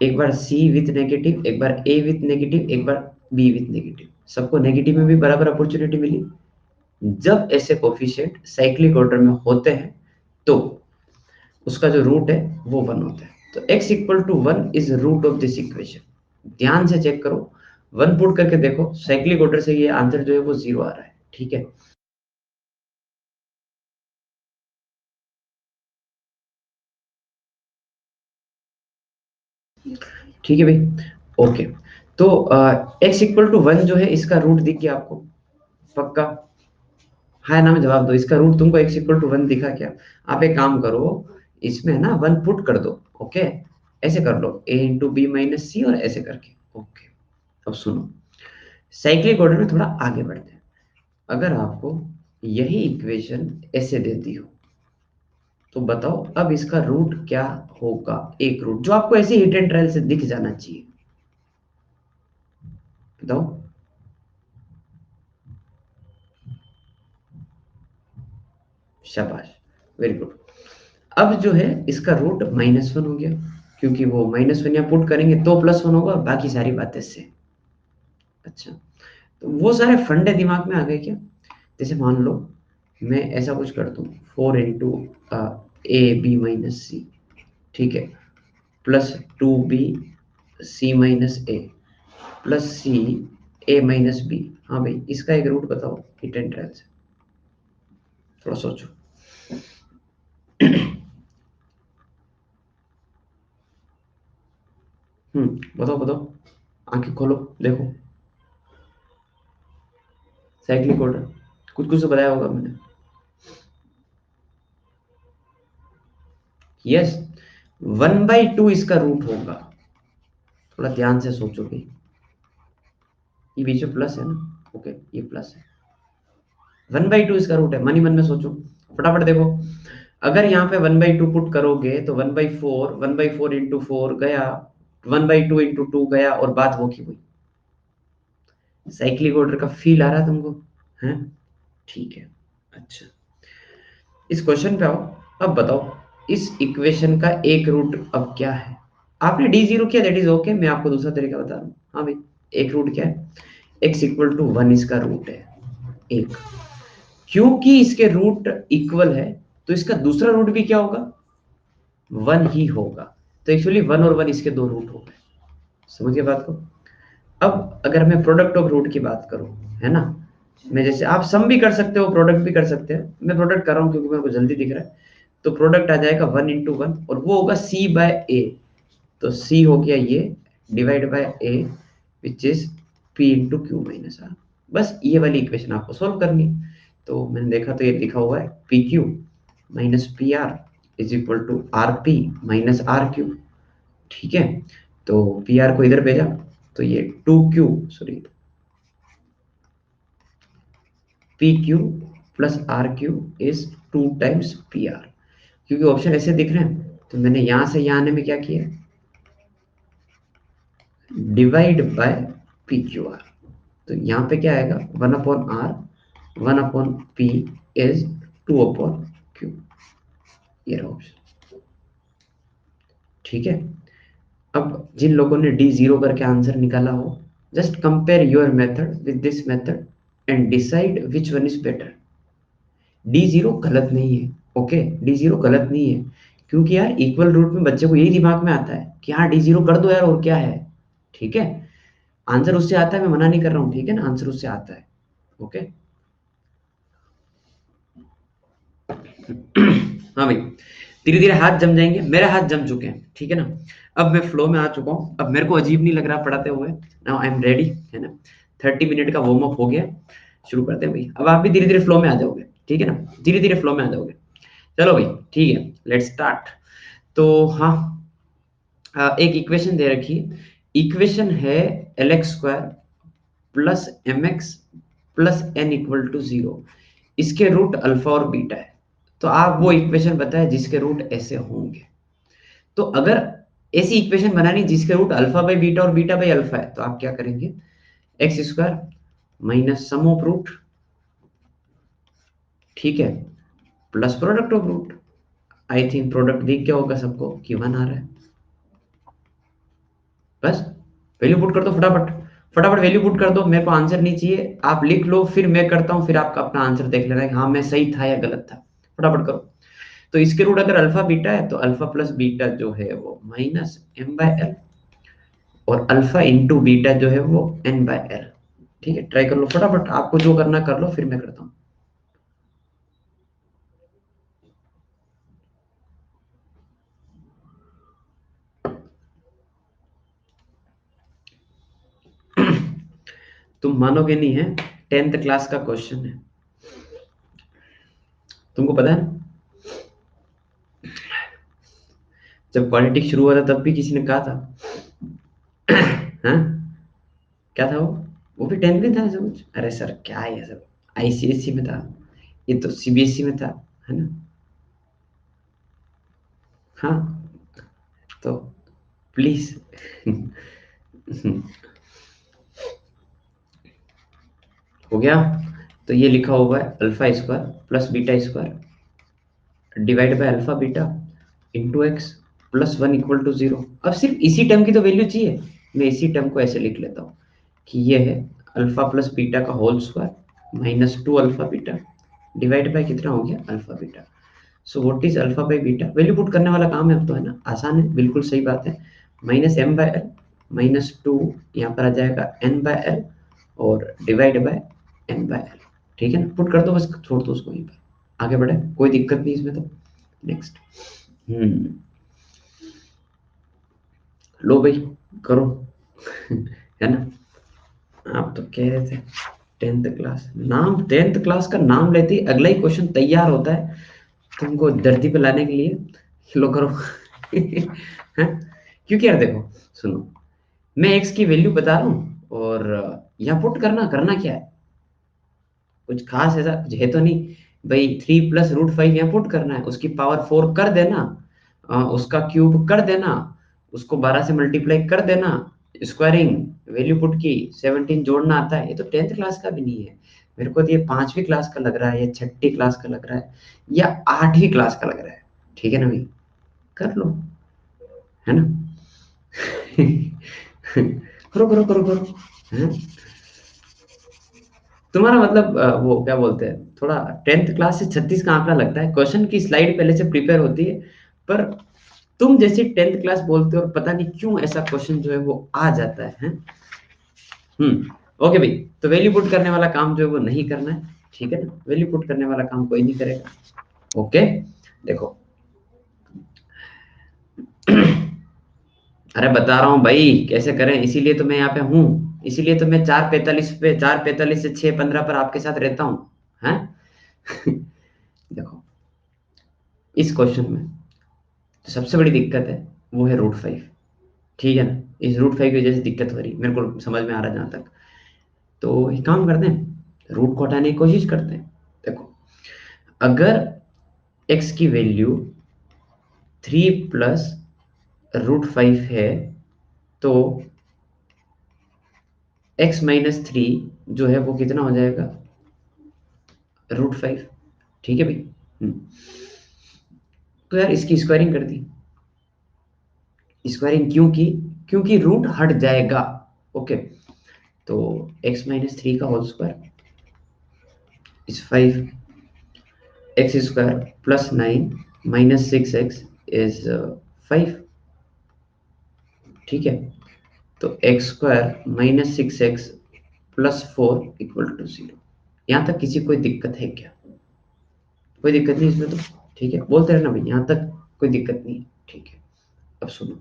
एक बार सी विथ नेगेटिव, एक बार ए विथ नेगेटिव, एक बार बी विथ नेगेटिव, सबको नेगेटिव में भी बराबर अपॉर्चुनिटी मिली। जब ऐसे कोफिशिएंट साइक्लिक ऑर्डर में होते हैं तो उसका जो रूट है वो 1 होता है। तो x equal to 1 is root of this equation. ध्यान से चेक करो, 1 पुट करके देखो, साइक्लिक ऑर्डर से ये आंसर जो है वो 0 आ रहा है। ठीक है, ठीक है भाई, ओके। तो x इक्वल टू 1 जो है इसका रूट दिख गया आपको पक्का? हाँ ना में जवाब दो, इसका रूट तुमको x इक्वल टू 1 दिखा क्या? आप एक काम करो, इसमें ना 1 पुट कर दो। ओके, ऐसे कर लो, a इंटू बी माइनस सी, और ऐसे करके। ओके, अब सुनो, साइक्लिक ऑर्डर में थोड़ा आगे बढ़ते हैं। अगर आपको यही इक्वेशन ऐसे देती हो तो बताओ अब इसका रूट क्या होगा? एक रूट जो आपको ऐसे हिट एंड ट्रायल से दिख जाना चाहिए, बताओ। शाबाश, वेरी गुड। अब जो है इसका रूट -1 हो गया, क्योंकि वो -1 यहाँ पुट करेंगे तो +1 होगा, बाकी सारी बातें से। अच्छा, तो वो सारे फंडे दिमाग में आ गए क्या? जैसे मान लो मैं ऐसा कुछ कर दूं, 4 इंटू ए बी माइनस सी, ठीक है, +2b सी माइनस ए, प्लस सी ए माइनस बी। हाँ भाई, इसका एक रूट बताओ हिट एंड ट्रायल से, थोड़ा सोचो। बताओ बताओ, आंखें खोलो, देखो, साइक्लिक ऑर्डर कुछ कुछ तो बताया होगा मैंने। यस, 1/2 इसका रूट होगा। थोड़ा ध्यान से सोचो भाई, ये बीच में प्लस है ना, ओके, ये प्लस है, 1/2 इसका रूट है। मन ही मन में सोचो, फटाफट देखो। अगर यहाँ पे 1/2 पुट करोगे तो 1/4, 1/4 इंटू 4 गया, 1/2 इंटू 2 गया, और बात वो की हुई। साइक्लिक ऑर्डर का फील आ रहा है तुमको? है, ठीक है। अच्छा, इस क्वेश्चन पे आओ। अब बताओ इस इक्वेशन का एक रूट अब क्या है? आपने D0 किया, दैट इज ओके, मैं आपको दूसरा तरीका बता रहा हूँ। हाँ भाई, एक रूट क्या है? x इक्वल टू 1 इसका रूट है, एक। क्योंकि इसके रूट इक्वल है तो इसका दूसरा रूट भी क्या होगा? 1 ही होगा। तो एक्चुअली 1 और 1 इसके दो रूट हो गए। समझ गए बात को? अब अगर मैं प्रोडक्ट ऑफ रूट की बात करूं, है ना, मैं जैसे, आप सम भी कर सकते हो, प्रोडक्ट भी कर सकते हैं, मैं प्रोडक्ट कर रहा हूं क्योंकि मेरे को जल्दी दिख रहा है। तो प्रोडक्ट आ जाएगा 1 इंटू 1, और वो होगा c बाय ए। तो c हो गया ये, divide by a, which is p into q minus r. बस ये वाली इक्वेशन आपको सोल्व करनी। तो मैंने देखा तो ये लिखा हुआ है p q minus p r is equal to r p minus r q. ठीक है, तो पी आर को इधर भेजा, तो ये 2q, sorry, p q plus r q is 2 times p r. क्योंकि ऑप्शन ऐसे दिख रहे हैं तो मैंने यहां से यहां आने में क्या किया, divide by P q are. तो यहाँ पे क्या आएगा, 1/r, 1/p इज 2/q। ये रहा ऑप्शन। ठीक है, अब जिन लोगों ने D0 करके आंसर निकाला हो, just compare your method with this method and decide which one is better. D0 गलत नहीं है, ओके, D0 गलत नहीं है, क्योंकि यार इक्वल रूट में बच्चे को यही दिमाग में आता है कि हाँ D0 कर दो यार, और क्या है। ठीक है, आंसर उससे आता है, मैं मना नहीं कर रहा हूँ, ठीक है ना, आंसर उससे आता है। ओके, हाँ भाई, धीरे धीरे हाथ जम जाएंगे, मेरे हाथ जम चुके हैं, ठीक है ना। अब मैं फ्लो में आ चुका हूँ, अब मेरे को अजीब नहीं लग रहा पढ़ाते हुए। नाउ आई एम रेडी, है ना, 30 मिनट का वार्म अप हो गया, शुरू करते हैं भाई। अब आप भी धीरे धीरे फ्लो में आ जाओगे, ठीक है ना, धीरे धीरे फ्लो में आ जाओगे। चलो भाई, ठीक है, लेट्स स्टार्ट। तो हाँ, एक इक्वेशन दे रखी है, इक्वेशन है LX² plus MX plus N equal to 0। इसके रूट अल्फा और बीटा है। तो आप वो इक्वेशन बताएं जिसके रूट ऐसे होंगे। तो अगर ऐसी इक्वेशन बनानी जिसके रूट अल्फा बाई बीटा और बीटा बाई अल्फा है, तो आप क्या करेंगे, x square minus sum of root, ठीक है, plus product of root. I think product दिख गया होगा सबको कि 1 आ रहा है। बस वैल्यू पुट कर दो फटाफट, फटाफट वैल्यू पुट कर दो, मेरे को आंसर नहीं चाहिए, आप लिख लो फिर मैं करता हूँ, फिर आपका अपना आंसर देख लेना कि हाँ मैं सही था या गलत था। फटाफट करो। तो इसके रूट अगर अल्फा बीटा है तो अल्फा प्लस बीटा जो है वो माइनस एम बाय एल, और अल्फा इंटू बीटा जो है वो एन बाय एल। ठीक है, ट्राई कर लो फटाफट, आपको जो करना कर लो, फिर मैं करता हूँ। तुम मानोगे नहीं है, 10th क्लास का क्वेश्चन है, तुमको पता है ना, जब पॉलिटिक्स शुरू हुआ था तब भी किसी ने कहा था। हाँ, क्या था वो भी 10th में था ऐसा कुछ, अरे सर क्या है ये सब, आईसीएसई में था, ये तो सीबीएसई में था, है ना। हाँ, तो प्लीज। हो गया। तो ये लिखा हुआ है alpha square plus beta square divide by alpha beta into x plus 1 = 0। अब सिर्फ इसी टर्म की तो वैल्यू चाहिए, मैं इसी टर्म को ऐसे लिख लेता हूँ कि ये है अल्फा प्लस बीटा का whole square minus 2 alpha beta divide by कितना हो गया, alpha beta. So what is alpha by beta, value put करने वाला काम है अब तो, है ना, आसान है, बिल्कुल सही बात है। Minus m by l minus 2, यहाँ पर आ जाएगा एन बाय एल और divide by n by l. ठीक है ना, पुट कर दो बस, छोड़ दो उसको, यहीं पर आगे बढ़े, कोई दिक्कत नहीं इसमें तो। नेक्स्ट। हम्म, लो भाई, करो। है ना, आप तो कह रहे थे 10th क्लास, नाम 10th क्लास का नाम लेते ही अगला ही क्वेश्चन तैयार होता है तुमको धरती पे लाने के लिए। लो करो। हैं? क्योंकि यार देखो, सुनो, मैं एक्स की वैल्यू बता रहा हूँ और यहाँ पुट करना, करना क्या है, कुछ खास ऐसा कुछ है तो नहीं भाई, 3 + √5 यहाँ पुट करना है, उसकी पावर 4 कर देना, उसका क्यूब कर देना, उसको 12 से मल्टीप्लाई कर देना, स्क्वायरिंग वैल्यू पुट की, 17 जोड़ना आता है। ये तो 10th क्लास का भी नहीं है, मेरे को तो ये 5वीं क्लास का लग रहा है या 6ठी क्लास का लग रहा है या 8वीं क्लास का लग रहा है। ठीक है ना भाई, कर लो, है ना। करो करो करो करो। हैं? तुम्हारा मतलब वो क्या बोलते हैं, थोड़ा 10th क्लास से 36 का आंकड़ा लगता है, क्वेश्चन की स्लाइड पहले से प्रिपेयर होती है, पर तुम जैसे 10th क्लास बोलते हो और पता नहीं क्यों ऐसा क्वेश्चन जो है वो आ जाता है, हैं? ओके भाई, तो वैल्यू पुट करने वाला काम जो है वो नहीं करना है, ठीक है ना, वैल्यू पुट करने वाला काम कोई नहीं करेगा। ओके, देखो। अरे बता रहा हूँ भाई कैसे करें, इसीलिए तो मैं यहाँ पे हूँ, इसीलिए तो मैं 4:45 से 6:15 पर आपके साथ रहता हूँ, हैं। देखो, इस क्वेश्चन में तो सबसे बड़ी दिक्कत है वो है √5। ठीक है ना, इस √5 की वजह से दिक्कत हो रही है, मेरे को समझ में आ रहा है जहां तक। तो एक काम करते हैं, रूट को हटाने की कोशिश करते हैं। देखो, अगर x की वैल्यू 3 + √5 है, तो x-3 जो है वो कितना हो जाएगा, √5। ठीक है भाई। हम्म, तो यार इसकी स्क्वायरिंग कर दी, स्क्वायरिंग क्यों की, क्योंकि रूट हट जाएगा। ओके, तो x-3 का whole square is 5, x² + 9 - 6x is 5। ठीक है, तो x² - 6x + 4 = 0। यहाँ तक किसी कोई दिक्कत है क्या, कोई दिक्कत नहीं इसमें तो। ठीक है, बोलते रहना भाई, यहाँ तक कोई दिक्कत नहीं है। ठीक है, अब सुनो,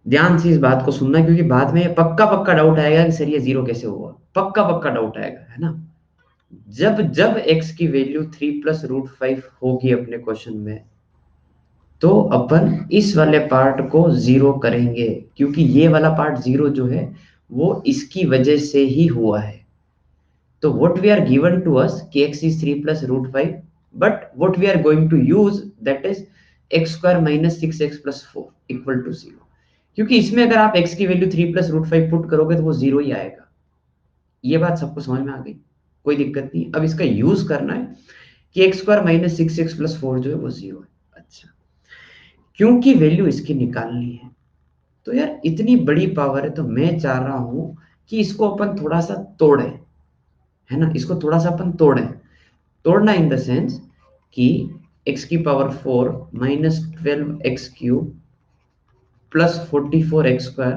ध्यान से इस बात को सुनना, क्योंकि बाद में ये पक्का पक्का डाउट आएगा कि सर ये 0 कैसे हुआ, पक्का पक्का डाउट आएगा, है ना। जब जब x की वैल्यू 3 + √5 होगी अपने क्वेश्चन में, तो अपन इस वाले पार्ट को 0 करेंगे, क्योंकि ये वाला पार्ट 0 जो है वो इसकी वजह से ही हुआ है। तो what we are given to us कि x is 3 + √5, but what we are going to use that is x square minus 6x plus 4 equal to 0, क्योंकि इसमें अगर आप x की वैल्यू 3 प्लस रूट 5 पुट करोगे तो वो 0 ही आएगा। ये बात सबको समझ में आ गई, कोई दिक्कत नहीं। अब इसका यूज करना है कि x square minus 6x plus 4 जो है वो 0 है। अच्छा, क्योंकि वैल्यू इसकी निकालनी है, तो यार इतनी बड़ी पावर है, तो मैं चाह रहा हूं कि इसको अपन थोड़ा सा तोड़े, है ना, इसको थोड़ा सा अपन तोड़े। तोड़ना इन द सेंस कि x की power 4 minus 12x³ plus 44x²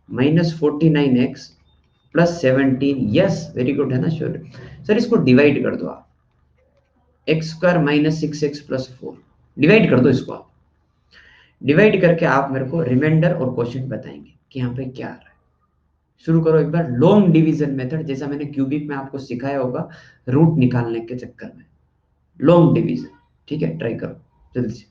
minus 49x plus 17, yes very good, है ना, श्योर। सर इसको डिवाइड कर दो आप, x square minus 6x plus 4, divide कर दो इसको आप। डिवाइड करके आप मेरे को रिमाइंडर और क्वेश्चन बताएंगे कि यहाँ पे क्या आ रहा है। शुरू करो एक बार लॉन्ग डिवीजन मेथड, जैसा मैंने क्यूबिक में आपको सिखाया होगा रूट निकालने के चक्कर में, लॉन्ग डिवीजन। ठीक है, ट्राई करो जल्दी से।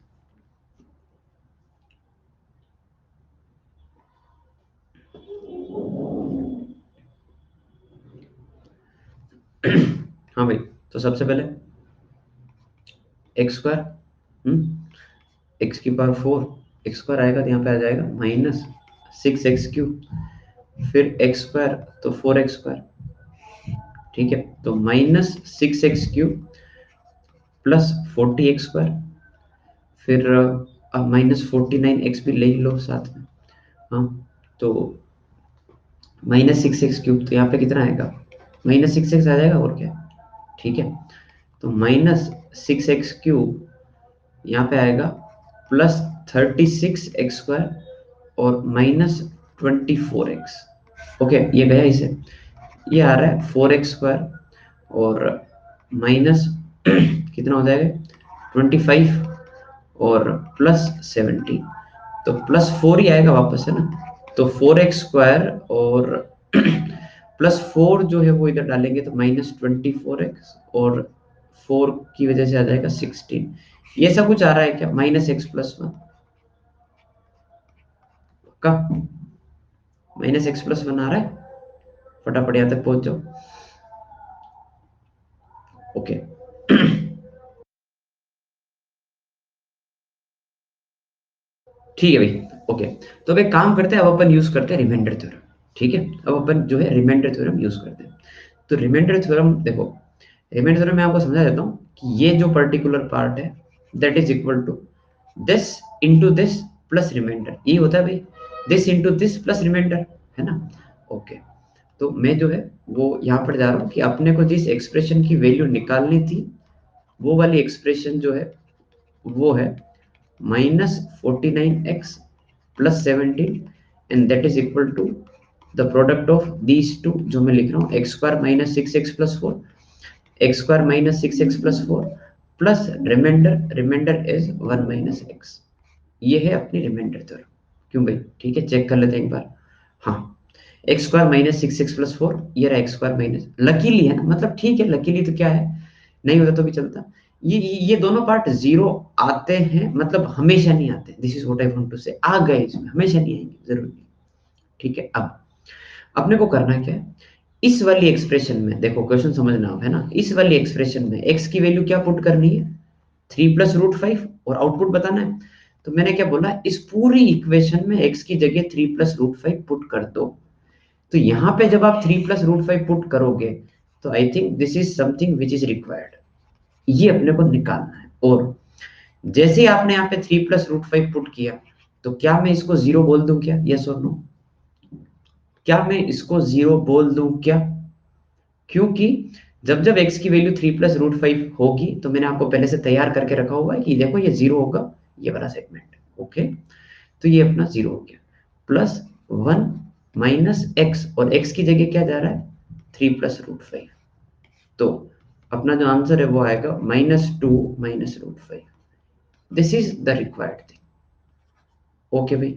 हाँ भाई, तो सबसे पहले एक्स स्क्वायर, एक्स की पावर 4, एक्स स्क्वायर आएगा तो यहाँ पे आ जाएगा माइनस 6x³, फिर एक्स स्क्वायर तो 4x², ठीक है, तो माइनस 6x³ प्लस 40x², फिर अब माइनस 49x भी ले ही लो साथ में। हाँ, तो माइनस 6x³ तो यहाँ पे कितना आएगा, माइनस 6x आ जाएगा और क्या, ठीक है। तो माइनस 6x³ यहाँ पे आएगा प्लस 36x² और माइनस 24x। ओके, ये गया इसे, ये आ रहा है 4x² और माइनस कितना हो जाएगा 25 और प्लस 17, तो प्लस 4 ही आएगा वापस, है ना। तो 4x² और प्लस 4 जो है वो इधर डालेंगे तो माइनस 24x और 4 की वजह से आ जाएगा 16। ये सब कुछ आ रहा है क्या, माइनस x प्लस 1 का, माइनस x प्लस 1 आ रहा है, फटाफट यहाँ तक पहुंच जाओ। ओके ठीक है भाई, ओके। तो अब एक काम करते हैं, अब अपन यूज करते हैं रिमाइंडर थ्योरम। ठीक है, अब अपन जो है रिमाइंडर थ्योरम यूज करते हैं। तो रिमाइंडर थ्योरम देखो, रिमाइंडर थ्योरम मैं आपको समझा देता हूँ कि ये जो पर्टिकुलर पार्ट है that is equal to this into this plus remainder, ये होता है भाई, this into this plus remainder, है ना। ओके, तो मैं जो है वो यहाँ पर जा रहा हूँ कि अपने को जिस एक्सप्रेशन की वैल्यू निकालनी थी वो वाली एक्सप्रेशन जो है वो है minus 49x plus 17 and that is equal to the product of these two, जो मैं लिख रहा हूँ x square minus 6x plus 4, x square minus 6x plus 4 plus remainder, remainder is 1 minus x. ये है अपनी रिमाइंडर थ्योरम। क्यों भाई, ठीक है, चेक कर लेते हैं एक बार। हाँ, x square minus 6x plus 4, ये रहा एक्स स्क्वायर माइनस, लकीली है ना, मतलब ठीक है, लकीली तो क्या है, नहीं होता तो भी चलता। ये दोनों पार्ट जीरो आते हैं, मतलब हमेशा नहीं आते, this is what I want to say, आ गए इसमें, हमेशा नहीं आएंगे, जरूर नहीं। ठीक है, अब अपने को करना क्या है, इस वाली एक्सप्रेशन में देखो, क्वेश्चन समझना आप, है ना, इस वाली एक्सप्रेशन में x की वैल्यू क्या पुट करनी है, 3 प्लस रूट 5 और आउटपुट बताना है। तो मैंने क्या बोला, इस पूरी इक्वेशन में x की जगह 3 प्लस रूट 5 पुट कर दो। तो यहाँ पे जब आप 3 प्लस रूट 5 पुट करोगे तो आई think this is something which is required, ये अपने को निकालना है। और जैसे ही आपने यहाँ पे 3 प्लस रूट 5 पुट किया, तो क्या मैं इसको जीरो बोल दूं क्या, यस और नो, क्या मैं इसको जीरो बोल दूं क्या, क्योंकि जब जब x की वैल्यू 3 प्लस रूट 5 होगी तो मैंने आपको पहले से तैयार करके रखा हुआ है कि देखो ये जीरो होगा, ये वाला सेगमेंट, ओके। तो ये अपना जीरो हो गया, प्लस 1 माइनस एक्स, और x की जगह क्या जा रहा है 3 प्लस रूट 5, तो अपना जो आंसर है वो आएगा -2 minus root 5। This is the required thing. Okay भाई,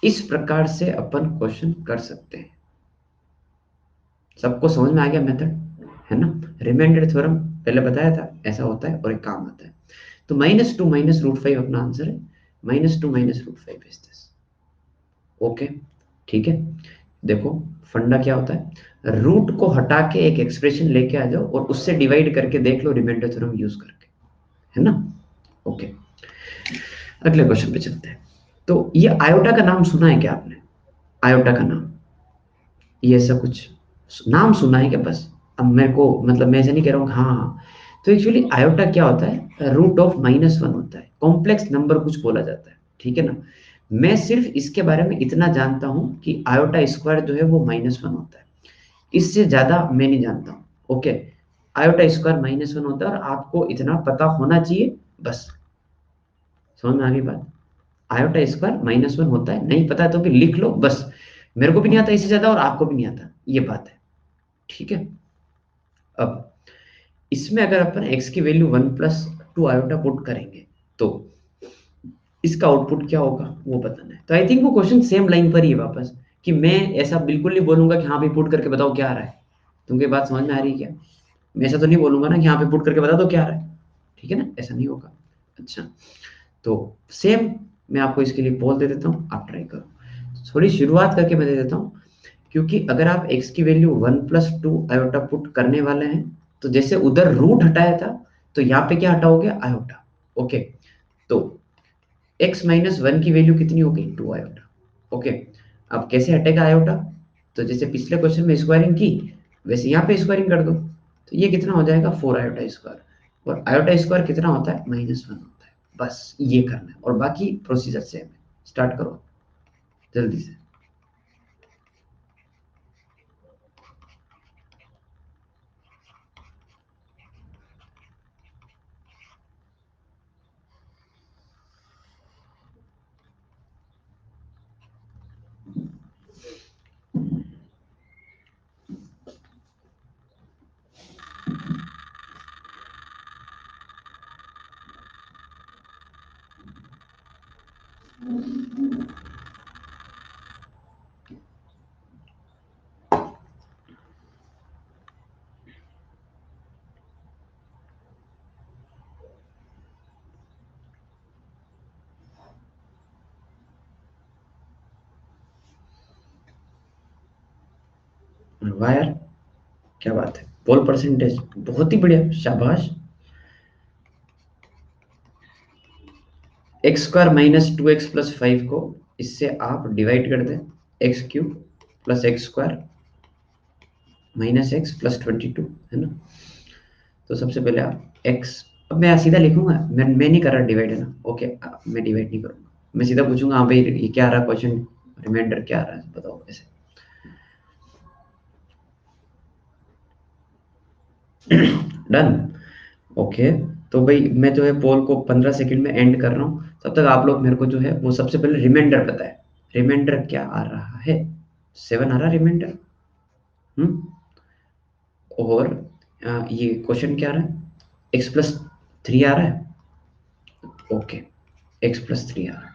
इस प्रकार से अपन क्वेश्चन कर सकते हैं। सबको समझ में आ गया मेथड, है ना। रिमाइंडर थ्योरम पहले बताया था, ऐसा होता है और एक काम आता है। तो -2 माइनस रूट 5 अपना आंसर है, -2 minus root 5 is this. Okay, ठीक है। देखो फंडा क्या होता है, रूट को हटा के एक एक्सप्रेशन लेके आ जाओ और उससे डिवाइड करके देख लो रिमाइंडर थ्योरम यूज करके, है ना। ओके, अगले क्वेश्चन पे चलते हैं। तो ये आयोटा का नाम सुना है क्या आपने? आयोटा का नाम, ये ऐसा कुछ नाम सुना है क्या बस? अब मेरे को मतलब मैं ऐसा नहीं कह रहा हूँ हाँ हाँ। तो एक्चुअली आयोटा क्या होता है? रूट ऑफ -1 होता है, कॉम्प्लेक्स नंबर कुछ बोला जाता है, ठीक है ना। मैं सिर्फ इसके बारे में इतना जानता हूँ कि आयोटा स्क्वायर जो है वो -1 होता है, इससे ज्यादा मैं नहीं जानता हूँ। ओके, आयोटा स्क्वायर -1 होता है और आपको इतना पता होना चाहिए बस। समझ में आ गई बात? आयोटा स्क्वायर -1 होता है, नहीं पता है तो भी लिख लो बस। मेरे को भी नहीं आता इससे ज्यादा और आपको भी नहीं आता, ये बात है, ठीक है। अब इसमें अगर अपन x की वैल्यू 1 + 2 आयोटा पुट करेंगे तो इसका आउटपुट क्या होगा वो बताना है। तो आई थिंक वो क्वेश्चन सेम लाइन पर ही है वापस, कि मैं ऐसा बिल्कुल नहीं बोलूंगा कि हाँ भाई पुट करके बताओ क्या आ रहा है। तुमको ये बात समझ में आ रही है क्या? मैं ऐसा तो नहीं बोलूंगा ना कि यहाँ पे पुट करके बता दो क्या आ रहा है, ठीक है ना, ऐसा नहीं होगा। अच्छा, तो सेम मैं आपको इसके लिए बोल दे देता हूँ, आप ट्राई करो। थोड़ी शुरुआत करके मैं दे देता हूँ, क्योंकि अगर आप x की वैल्यू 1 + 2 आयोटा पुट करने वाले हैं तो जैसे उधर रूट हटाया था तो यहाँ पे क्या हटाओगे? आयोटा। ओके, तो x-1 की वैल्यू कितनी हो गई? 2 आयोटा। ओके, अब कैसे हटेगा आयोटा? तो जैसे पिछले क्वेश्चन में स्क्वायरिंग की वैसे यहाँ पे स्क्वायरिंग कर दो, तो ये कितना हो जाएगा? 4 आयोटा स्क्वायर। और आयोटा स्क्वायर कितना होता है? -1 होता है। बस ये करना है और बाकी प्रोसीजर सेम है। स्टार्ट करो जल्दी से। वाह यार, क्या बात है, पोल परसेंटेज बहुत ही बढ़िया, शाबाश। x² - 2x + 5 को इससे आप डिवाइड कर दें, x³ + x² -x + 22, है ना। तो सबसे पहले आप x, अब मैं सीधा लिखूंगा, मैं नहीं कर रहा डिवाइड, है ना। ओके, मैं डिवाइड नहीं करूंगा, मैं सीधा पूछूंगा हाँ भाई ये क्या आ रहा है क्वेश्चन, रिमाइंडर क्या आ रहा है बताओ ऐसे। डन। ओके, तो भाई मैं जो है पोल को 15 सेकंड में एंड कर रहा हूँ, तब तक आप लोग मेरे को जो है वो सबसे पहले रिमाइंडर बताए। रिमाइंडर क्या आ रहा है? 7 आ रहा है रिमाइंडर। हम्म, और ये क्वेश्चन क्या आ रहा है? x + 3 आ रहा है। ओके, x + 3 आ रहा है,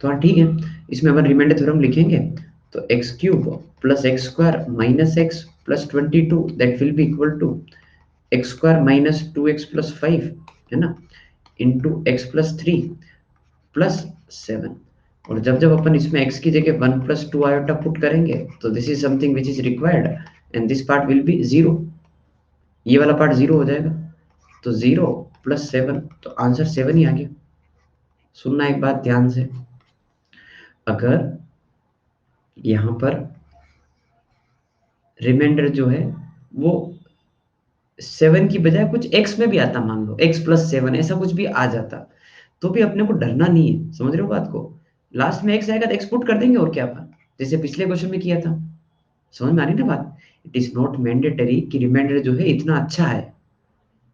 तो हाँ ठीक है। इसमें अपन रिमाइंडर थ्योरम लिखेंगे, तो x³ + x² - x + 22 that will be equal to x² - 2x + 5, है ना, इंटू x + 3 +7। और जब जब अपन इसमें x की जगह 1 + 2 आयोटा पुट करेंगे तो this is something which is required and this part will be 0, ये वाला पार्ट 0 हो जाएगा। तो 0 + 7, तो आंसर 7 ही आ गया। सुनना एक बात ध्यान से, अगर यहाँ पर रिमाइंडर जो है वो 7 की बजाय कुछ x में भी आता, मान लो x + 7 ऐसा कुछ भी आ जाता, तो भी अपने को डरना नहीं है। समझ रहे हो बात को? लास्ट में x आएगा तो x पुट कर देंगे और क्या अपन, जैसे पिछले क्वेश्चन में किया था। समझ में आ रही ना बात? इट इज नॉट मैंडेटरी कि रिमाइंडर जो है इतना अच्छा है।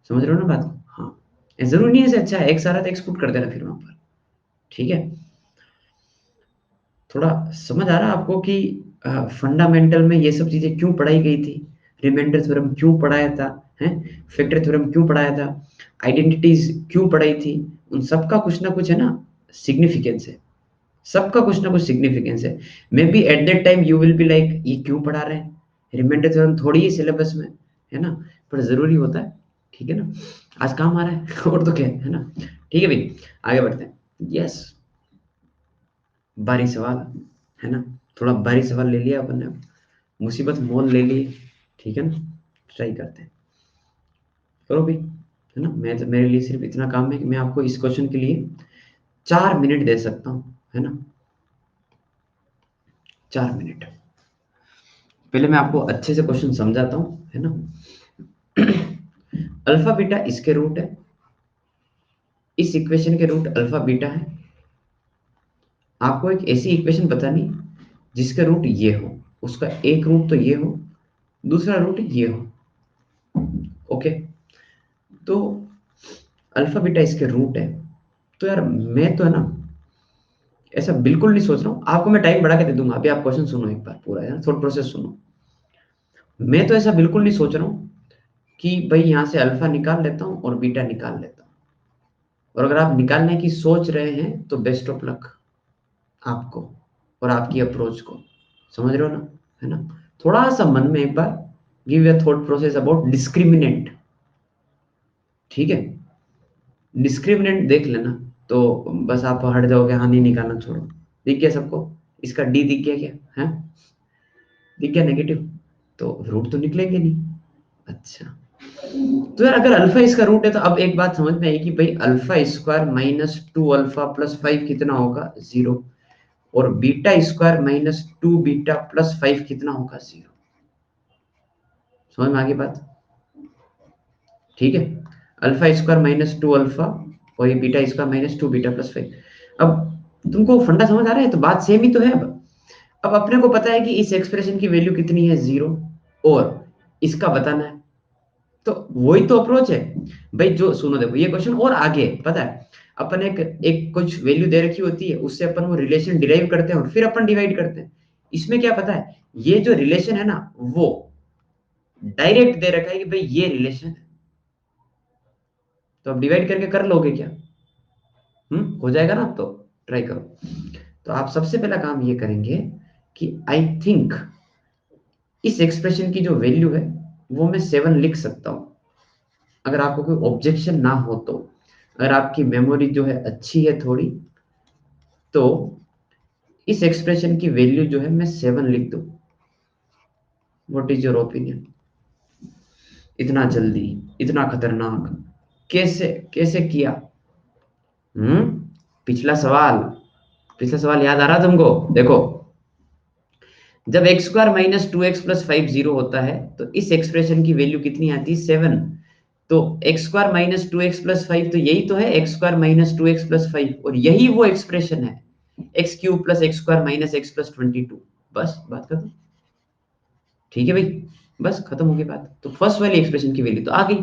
समझ रहे हो ना बात को? हाँ, जरूरी नहीं है ऐसे अच्छा है, x आ रहा है तो x पुट कर देना फिर वहां पर, ठीक है। थोड़ा समझ आ रहा है आपको कि फंडामेंटल में ये सब चीजें क्यों पढ़ाई गई थी? रिमाइंडर थ्योरम क्यों पढ़ाया था, हैं, फैक्टर थ्योरम क्यों पढ़ाया था, आइडेंटिटीज क्यों पढ़ाई थी? उन सबका कुछ ना कुछ है ना सिग्निफिकेंस है, सबका कुछ ना कुछ सिग्निफिकेंस है। May be at that time you will be like ये क्यों पढ़ा रहे हैं, रिमाइंडर थ्योरम थोड़ी ही सिलेबस में, है ना, पर जरूरी होता है, ठीक है ना, आज काम आ रहा है और तो क्या है ना। ठीक है भाई, आगे बढ़ते हैं। यस, भारी सवाल, है ना, थोड़ा भारी सवाल ले लिया अपन ने, मुसीबत मोल ले ली, ठीक है ना। ट्राई करते हैं, करो भी, है ना। मैं तो, मेरे लिए सिर्फ इतना काम है कि मैं आपको इस क्वेश्चन के लिए 4 मिनट दे सकता हूं, है ना? 4 मिनट। पहले मैं आपको अच्छे से क्वेश्चन समझाता हूँ, है ना? अल्फा बीटा इसके रूट है, इस इक्वेशन के रूट अल्फा बीटा है। आपको एक ऐसी इक्वेशन बतानी जिसका रूट ये हो, उसका एक रूट तो ये हो, दूसरा रूट ये हो। ओके, तो अल्फा बीटा इसके रूट है। तो यार मैं तो है ना ऐसा बिल्कुल नहीं सोच रहा हूँ, आपको मैं टाइम बढ़ा के दे दूंगा। अभी आप क्वेश्चन सुनो एक बार पूरा, है ना, थॉट प्रोसेस सुनो। मैं तो ऐसा बिल्कुल नहीं सोच रहा हूँ कि भाई यहाँ से अल्फा निकाल लेता हूँ और बीटा निकाल लेता हूँ। और अगर आप निकालने की सोच रहे हैं तो बेस्ट ऑफ लक आपको और आपकी अप्रोच को। समझ रहे हो ना, है ना? थोड़ा सा मन में एक बार give a thought process about discriminant. ठीक है, डिस्क्रिमिनेंट देख लेना तो बस आप हट जाओगे। हाँ, नहीं निकालना, छोड़ो। दिख गया सबको? इसका डी दिख गया क्या? है, दिख गया नेगेटिव? तो रूट तो निकलेंगे नहीं। अच्छा, तो यार अगर अल्फा इसका रूट है तो अब एक बात समझ में आई कि भाई alpha square minus 2 alpha plus 5 कितना होगा? 0। और beta square minus 2 beta plus 5 कितना होगा? 0। समझ में आ गई बात? ठीक है, अल्फा स्क्वायर माइनस 2 अल्फा और ये beta square minus 2 beta plus 5। अब तुमको फंडा समझ आ रहा है? तो बात सेम ही तो है। अब अपने को पता है कि इस एक्सप्रेशन की वैल्यू कितनी है? 0। और इसका बताना है, तो वही तो अप्रोच है भाई। जो सुनो, देखो ये क्वेश्चन और आगे पता है, अपन एक एक कुछ वैल्यू दे रखी होती है, उससे अपन वो रिलेशन डिराइव करते हैं और फिर अपन डिवाइड करते हैं। इसमें क्या पता है, ये जो रिलेशन है ना, वो डायरेक्ट दे रखा है कि भाई ये रिलेशन है। तो अब डिवाइड करके कर लोगे क्या? हो जाएगा ना? तो ट्राई करो। तो आप सबसे पहला काम ये करेंगे कि आई थिंक इस एक्सप्रेशन की जो वैल्यू है वो मैं 7 लिख सकता हूं, अगर आपको कोई ऑब्जेक्शन ना हो तो। अगर आपकी मेमोरी जो है अच्छी है थोड़ी, तो इस एक्सप्रेशन की वैल्यू जो है मैं 7 लिख दूं। What is your opinion? इतना जल्दी, इतना खतरनाक कैसे कैसे किया? हम्म पिछला सवाल, पिछला सवाल याद आ रहा तुमको? देखो, जब x square minus 2x plus 5 zero होता है तो इस एक्सप्रेशन की वैल्यू कितनी आती है? 7। तो x square minus 2x plus 5, तो यही तो है x square minus 2x plus 5, और यही वो एक्सप्रेशन है x cube plus x square minus x plus 22। बस बात खत्म। ठीक है भाई, बस खत्म हो गई बात। तो फर्स्ट वाली एक्सप्रेशन की वैल्यू तो आ गई।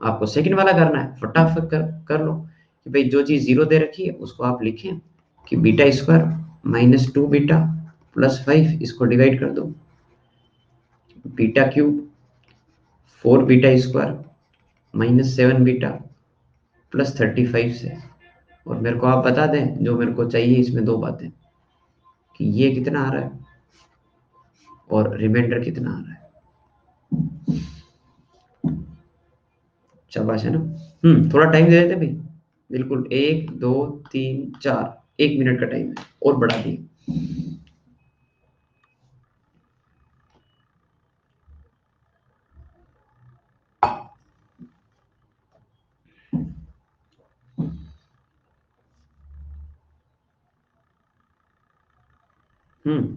आपको सेकंड वाला करना है, फटाफट कर लो कि भाई जो चीज जीरो दे रखी है उसको आप लिखें कि beta square minus 2 beta plus 5, इसको डिवाइड कर दो beta cube 4 beta square minus 7 beta plus 35 से। और मेरे को आप बता दें जो मेरे को चाहिए इसमें दो बातें, कि ये कितना आ रहा है और रिमाइंडर कितना आ रहा है। शाबाश, है ना? थोड़ा टाइम दे देते भाई। बिल्कुल, 1 2 3 4, 1 मिनट का टाइम है और बढ़ा दिए।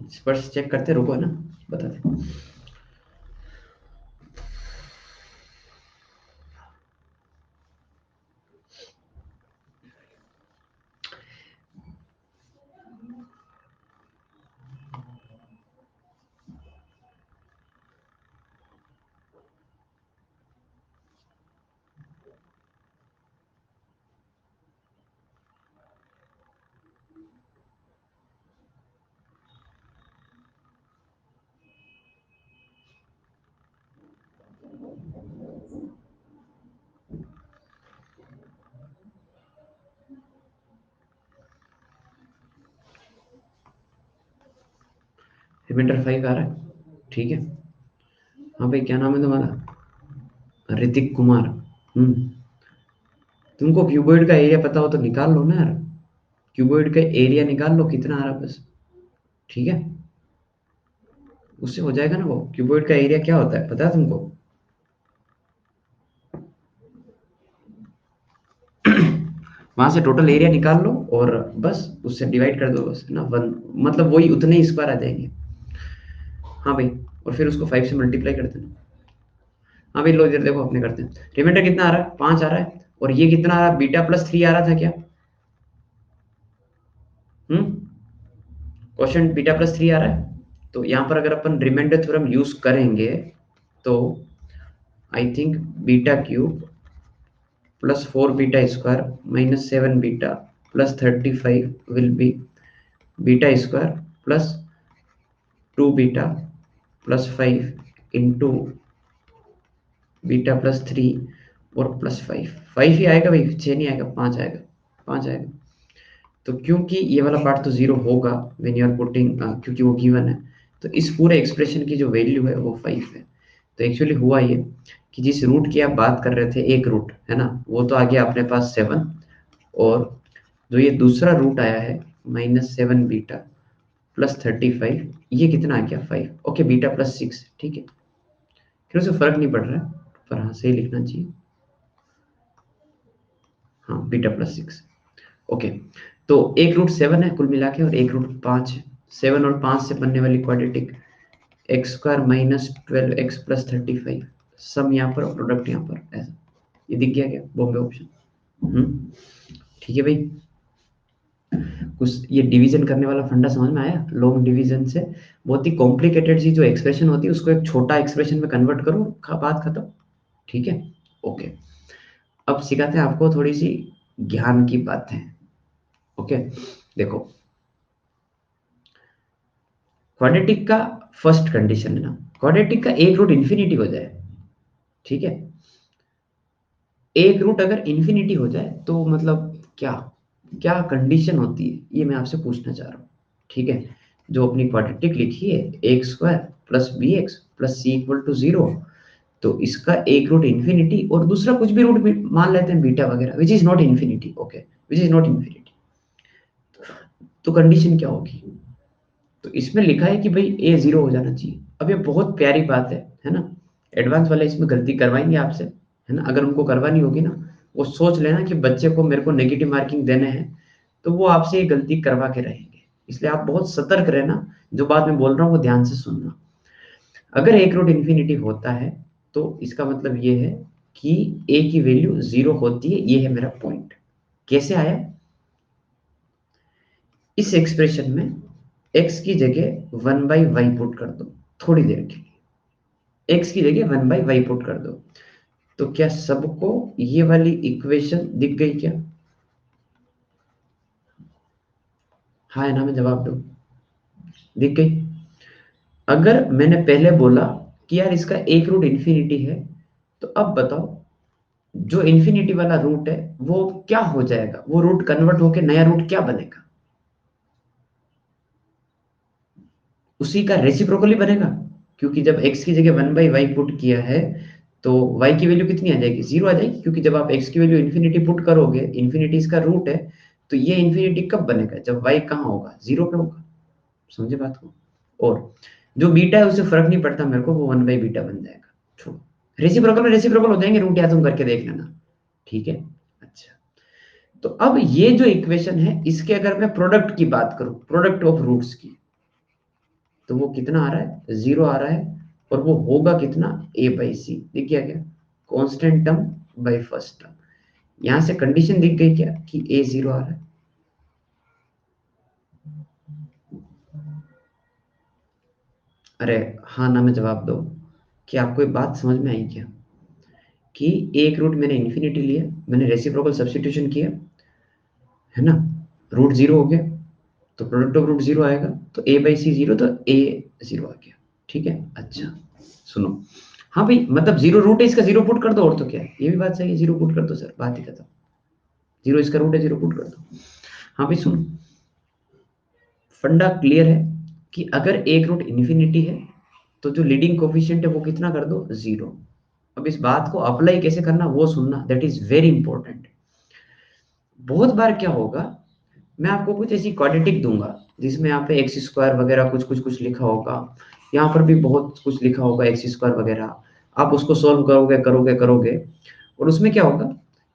स्पर्श चेक करते, रुको, है ना, बताते। रिमाइंडर 5 आ रहा है, ठीक है। हाँ भाई, क्या नाम है तुम्हारा? ऋतिक कुमार। हम्म तुमको क्यूबॉइड का एरिया पता हो तो निकाल लो ना यार। क्यूबॉइड का एरिया निकाल लो कितना आ रहा है बस। ठीक है, उससे हो जाएगा ना। वो क्यूबॉइड का एरिया क्या होता है पता है तुमको? वहां से टोटल एरिया निकाल लो और बस उससे डिवाइड कर दो, बस ना 1, मतलब वही उतने ही स्क्वायर आ जाएंगे। हाँ भाई, और फिर उसको 5 से मल्टीप्लाई कर देना। हाँ भाई लो इधर देखो, अपने करते हैं। रिमाइंडर कितना आ रहा है, 5 आ रहा है, और ये कितना आ रहा है, बीटा प्लस 3 आ रहा था क्या? क्वेश्चन बीटा प्लस 3 आ रहा है। तो यहाँ पर अगर अपन रिमाइंडर थ्योरम यूज करेंगे तो I think beta cube plus 4 beta square minus 7 beta plus 35 will be beta square plus 2 beta plus 5 into beta plus 3 और प्लस 5। 5 ही आएगा भाई, 6 नहीं आएगा, 5 आएगा, 5 आएगा। तो क्योंकि ये वाला पार्ट तो जीरो होगा व्हेन यू आर पुटिंग, क्योंकि वो गिवन है, तो इस पूरे एक्सप्रेशन की जो वैल्यू है वो 5 है। तो एक्चुअली हुआ ये कि जिस रूट की आप बात कर रहे थे, एक रूट है ना, वो तो आ गया अपने पास 7, और जो ये दूसरा रूट आया है -7 बीटा प्लस 35, ये कितना आ गया 5। ओके, बीटा प्लस 6, ठीक है, फिर उसे फर्क नहीं पड़ रहा है, पर हाँ सही लिखना चाहिए। हाँ, बीटा प्लस 6। ओके, तो एक रूट 7 है कुल मिला के, और एक रूट 5 है। 7 और 5 से बनने वाली quadratic x square minus 12x plus 35, सम यहाँ पर, प्रोडक्ट यहाँ पर, ऐसा। ये दिख गया क्या, बॉम्बे ऑप्शन? ठीक है भाई, कुछ ये डिवीजन करने वाला फंडा समझ में आया? लॉन्ग डिवीजन से बहुत ही कॉम्प्लिकेटेड सी जो एक्सप्रेशन होती है उसको एक छोटा एक्सप्रेशन में कन्वर्ट करो, बात खत्म। ठीक है, ओके। अब सिखाते हैं आपको थोड़ी सी ज्ञान की बातें। ओके, देखो, क्वाड्रेटिक का फर्स्ट कंडीशन है ना, क्वाड्रेटिक का एक रूट इंफिनिटी हो जाए, ठीक है। एक रूट अगर इंफिनिटी हो जाए तो मतलब क्या क्या कंडीशन होती है, ये मैं आपसे पूछना चाह रहा हूँ। ठीक है, जो अपनी क्वाड्रेटिक लिखी है, x square plus b x plus c equal to 0, तो इसका एक रूट इंफिनिटी और दूसरा कुछ भी रूट मान लेते हैं, बीटा वगैरह, which is not infinity. Okay, which is not infinity, तो कंडीशन क्या होगी? तो इसमें लिखा है कि भाई ए 0 हो जाना चाहिए। अब ये बहुत प्यारी बात है ना। एडवांस वाले इसमें गलती करवाएंगे आपसे, है ना, अगर उनको करवानी होगी ना, वो सोच लेना कि बच्चे को मेरे को नेगेटिव मार्किंग देने हैं, तो वो आपसे ये गलती करवा के रहेंगे। इसलिए आप बहुत सतर्क रहना, जो बात मैं बोल रहा हूँ वो ध्यान से सुनना। अगर एक रूट इंफिनिटी होता है तो इसका मतलब ये है कि ए की वैल्यू 0 होती है, ये है मेरा पॉइंट। कैसे आया? इस एक्सप्रेशन में x की जगह 1/y पुट कर दो, थोड़ी देर के लिए x की जगह 1/y पुट कर दो, तो क्या सबको ये वाली इक्वेशन दिख गई क्या? हाँ है ना, में जवाब दो, दिख गई? अगर मैंने पहले बोला कि यार इसका एक रूट इंफिनिटी है, तो अब बताओ, जो इंफिनिटी वाला रूट है वो क्या हो जाएगा, वो रूट कन्वर्ट होके नया रूट क्या बनेगा? उसी का रेसिप्रोकली बनेगा, क्योंकि जब x की जगह 1/y पुट किया है तो y की वैल्यू कितनी आ जाएगी, 0 आ जाएगी, क्योंकि जब आप x की वैल्यू इन्फिनिटी पुट करोगे, इन्फिनिटी इसका रूट है, तो ये इन्फिनिटी कब बनेगा, जब y कहाँ होगा, 0 पे होगा। समझे बात को? और जो बीटा है उससे फर्क नहीं पड़ता मेरे को, वो 1/बीटा बन जाएगा, छोड़ो। रेसिप्रोकल रेसिप्रोकल हो जाएंगे रूट, या तुम करके देख लेना। ठीक है, अच्छा। तो अब ये जो इक्वेशन है, इसके अगर मैं प्रोडक्ट की बात करूं, प्रोडक्ट ऑफ रूट्स की, तो वो कितना आ रहा है, 0 आ रहा है, और वो होगा कितना, a/c। दिख गया क्या? Constant term by first term. यहां से कंडीशन दिख गई क्या कि a 0 आ रहा है? अरे हाँ ना में जवाब दो कि आपको ये बात समझ में आई क्या, कि एक रूट मैंने इन्फिनिटी लिया, मैंने रेसिप्रोकल सब्स्टिट्यूशन किया, है ना, रूट 0 हो गया, तो प्रोडक्ट ऑफ रूट 0 आएगा, तो a/c 0, तो a 0 आ गया। ठीक है, अच्छा सुनो। हाँ भाई, मतलब 0 रूट है इसका, 0 पुट कर दो, और तो क्या है, ये भी बात सही है, 0 पुट कर दो सर, बात ही खत्म। 0 इसका रूट है, 0 पुट कर दो। हाँ भाई सुनो, फंडा क्लियर है कि अगर एक रूट इन्फिनिटी है तो जो लीडिंग कोफिशिएंट है वो कितना कर दो, 0। अब इस बात को अप्लाई कैसे करना वो सुनना, दैट इज वेरी इंपॉर्टेंट। बहुत बार क्या होगा, मैं आपको कुछ ऐसी क्वाड्रेटिक दूंगा जिसमें यहाँ पे एक्स स्क्वायर वगैरह कुछ कुछ कुछ लिखा होगा, यहाँ पर भी बहुत कुछ लिखा होगा एक्स स्क्वायर वगैरह, आप उसको सोल्व करोगे करोगे करोगे, और उसमें क्या होगा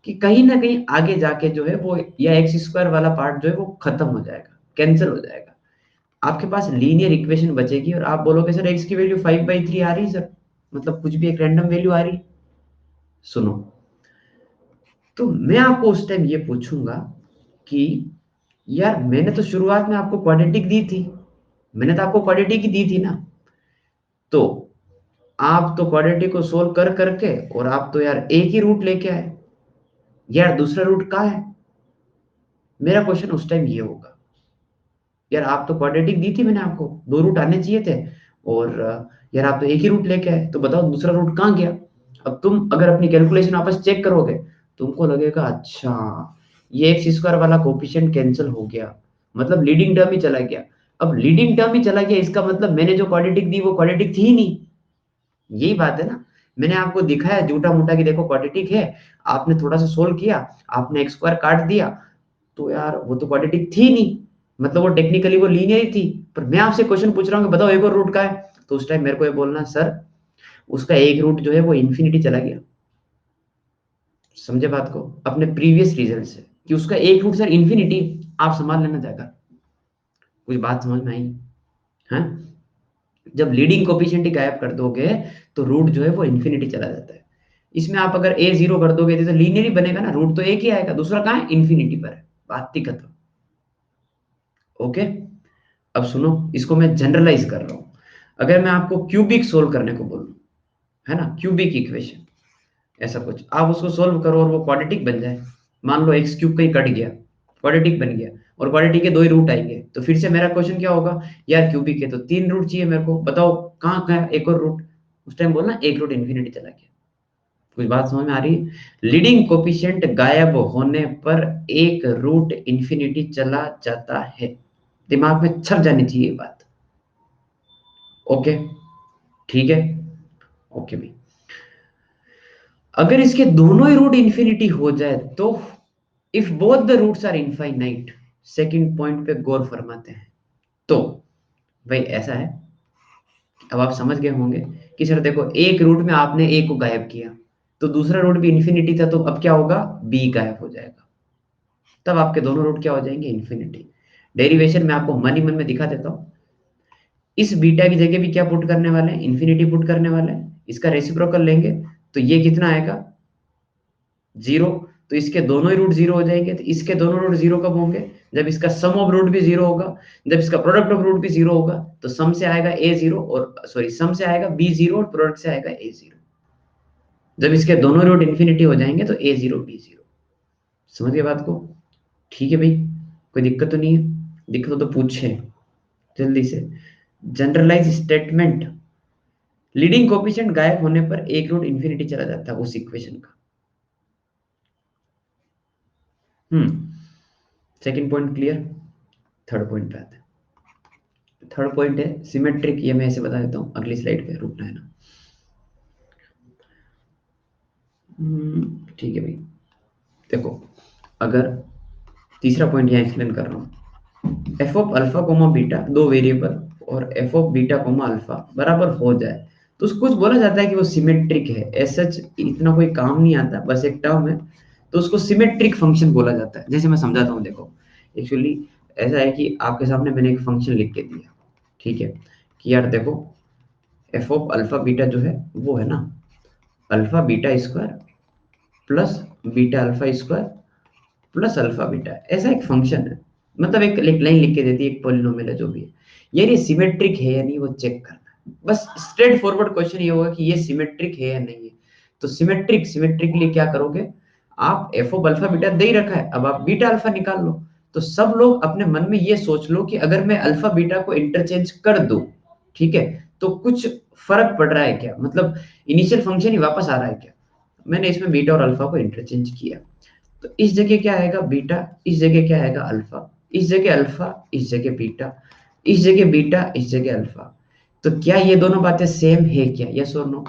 कि कहीं ना कहीं आगे जाके जो है वो या एक्स स्क्वायर वाला पार्ट जो है वो खत्म हो जाएगा, कैंसिल हो जाएगा। आपके पास लीनियर इक्वेशन बचेगी और आप बोलोगे सर एक्स की वैल्यू 5/3 आ रही है सर, मतलब कुछ भी एक रैंडम वैल्यू आ रही है। सुनो, तो मैं आपको उस टाइम ये पूछूंगा कि यार मैंने तो शुरुआत में आपको क्वाड्रेटिक दी थी, मैंने तो आपको क्वाड्रेटिक ही दी थी ना, तो आप तो क्वाड्रेटिक को सोल्व कर करके और आप तो यार एक ही रूट लेके आए, यार दूसरा रूट कहाँ है? मेरा क्वेश्चन उस टाइम ये होगा, यार आप तो क्वाड्रेटिक दी थी मैंने आपको, दो रूट आने चाहिए थे, और यार आप तो एक ही रूट लेके आए, तो बताओ दूसरा रूट कहाँ गया? अब तुम अगर अपनी कैलकुलेशन आपस चेक करोगे, तुमको लगेगा अच्छा ये एक्स स्क्वायर वाला कोफिशिएंट कैंसिल हो गया, मतलब लीडिंग टर्म ही चला गया। अब लीडिंग टर्म ही चला गया इसका मतलब मैंने जो क्वाड्रेटिक दी वो क्वाड्रेटिक थी ही नहीं। यही बात है ना, मैंने आपको दिखाया झूठा मूठा कि देखो क्वाड्रेटिक है, आपने थोड़ा सा सोल्व किया, आपने एक्स स्क्वायर काट दिया, तो यार वो तो क्वाड्रेटिक थी नहीं, मतलब वो टेक्निकली वो लीनियर ही थी। पर मैं आपसे क्वेश्चन पूछ रहा हूँ कि बताओ एक और रूट का है, तो उस टाइम मेरे को ये बोलना सर उसका एक रूट जो है वो इन्फिनिटी चला गया। समझे बात को अपने प्रीवियस रीजन से कि उसका एक रूट सर इन्फिनिटी, आप संभाल लेना जाकर। कुछ बात समझ में आई है? जब लीडिंग कोफिशिएंट ही गायब कर दोगे तो रूट जो है वो इन्फिनिटी चला जाता है। इसमें आप अगर ए जीरो कर दोगे तो लीनियर ही बनेगा ना, रूट तो एक ही आएगा, दूसरा कहाँ है? इन्फिनिटी पर है, बात ही खत्म। ओके, अब सुनो, इसको मैं जनरलाइज कर रहा हूं। अगर मैं आपको क्यूबिक सोल्व करने को बोलूं, है ना, क्यूबिक इक्वेशन ऐसा कुछ, आप उसको सोल्व करो और वो क्वाड्रेटिक बन जाए, मान लो एक्स क्यूब कहीं कट गया, क्वाड्रेटिक बन गया, और क्वाड्रेटिक के दो ही रूट आएंगे, तो फिर से मेरा क्वेश्चन क्या होगा? यार क्यूबिक है तो तीन रूट चाहिए मेरे को, बताओ कहाँ कहाँ है एक और रूट? उस टाइम बोलना एक रूट इन्फिनिटी चला गया। कुछ बात समझ में आ रही है? लीडिंग कोफिशिएंट गायब होने पर एक रूट इन्फिनिटी चला जाता है, दिमाग में छप जानी चाहिए ये बात। ओके, ठीक है, ओके भाई। अगर इसके दोनों ही रूट इन्फिनिटी हो जाए तो if both the roots are infinite, second point पे गौर फरमाते हैं। तो भाई ऐसा है, अब आप समझ गए होंगे कि सर देखो एक रूट में आपने ए को गायब किया, तो दूसरा रूट भी इन्फिनिटी था, तो अब क्या होगा? बी गायब हो जाएगा, तब आपके दोनों रूट क्या हो जाएंगे? इन्फिनिटी। डेरिवेशन में आपको मन ही मन में दिखा देता हूं, इस बीटा की जगह भी क्या पुट करने वाले हैं? इन्फिनिटी पुट करने वाले हैं, इसका रेसिप्रोकल लेंगे तो ये कितना आएगा? जीरो। तो इसके दोनों ही रूट जीरो हो जाएंगे, तो इसके दोनों रूट जीरो कब होंगे? जब इसका सम ऑफ रूट भी जीरो होगा, जब इसका प्रोडक्ट ऑफ रूट भी जीरो होगा, तो सम से आएगा ए जीरो, और सॉरी सम से आएगा बी जीरो और प्रोडक्ट से आएगा ए जीरो। जब इसके दोनों रूट इन्फिनिटी हो जाएंगे तो ए जीरो बी जीरो। समझ गए बात को? ठीक है भाई, कोई दिक्कत तो नहीं है? दिक्कत हो तो पूछे जल्दी से। जनरलाइज स्टेटमेंट, लीडिंग कोफिशिएंट गायब होने पर एक रूट इन्फिनिटी चला जाता है उस इक्वेशन का। Second point clear. Third point पे आते हैं। थर्ड पॉइंट है सिमेट्रिक, ये मैं ऐसे बता देता हूँ, अगली स्लाइड पे रुकना है ना। ठीक है भाई, देखो, अगर तीसरा पॉइंट यहाँ एक्सप्लेन कर रहा हूँ, f of alpha comma beta दो वेरिएबल और f of beta comma alpha बराबर हो जाए तो उसको कुछ बोला जाता है कि वो सिमेट्रिक है। एज सच इतना कोई काम नहीं आता, बस एक टर्म है, तो उसको सिमेट्रिक फंक्शन बोला जाता है। जैसे मैं समझाता हूँ, देखो एक्चुअली ऐसा है कि आपके सामने मैंने एक फंक्शन लिख के दिया, ठीक है, कि यार देखो एफ ऑफ अल्फा बीटा जो है वो है ना alpha beta square plus beta alpha square plus alpha beta, ऐसा एक फंक्शन है। मतलब एक लाइन लिख के देती है, एक पॉलिनोमियल है जो भी है, यार ये सिमेट्रिक है या नहीं वो चेक करना है। बस स्ट्रेट फॉरवर्ड क्वेश्चन ये होगा कि ये सिमेट्रिक है या नहीं है। तो सिमेट्रिक के लिए क्या करोगे? आप एफ ऑफ अल्फा बीटा दे ही रखा है, अब आप बीटा अल्फा निकाल लो। तो सब लोग अपने मन में ये सोच लो कि अगर मैं अल्फा बीटा को इंटरचेंज कर दूं, ठीक है, तो कुछ फर्क पड़ रहा है क्या, मतलब इनिशियल फंक्शन ही वापस आ रहा है क्या? मैंने इसमें बीटा और अल्फा को इंटरचेंज किया, तो इस जगह क्या आएगा? बीटा, इस जगह क्या आएगा? अल्फा, इस जगह अल्फा, इस जगह बीटा, इस जगह बीटा, इस जगह अल्फा। तो क्या ये दोनों बातें सेम है क्या? यस और no?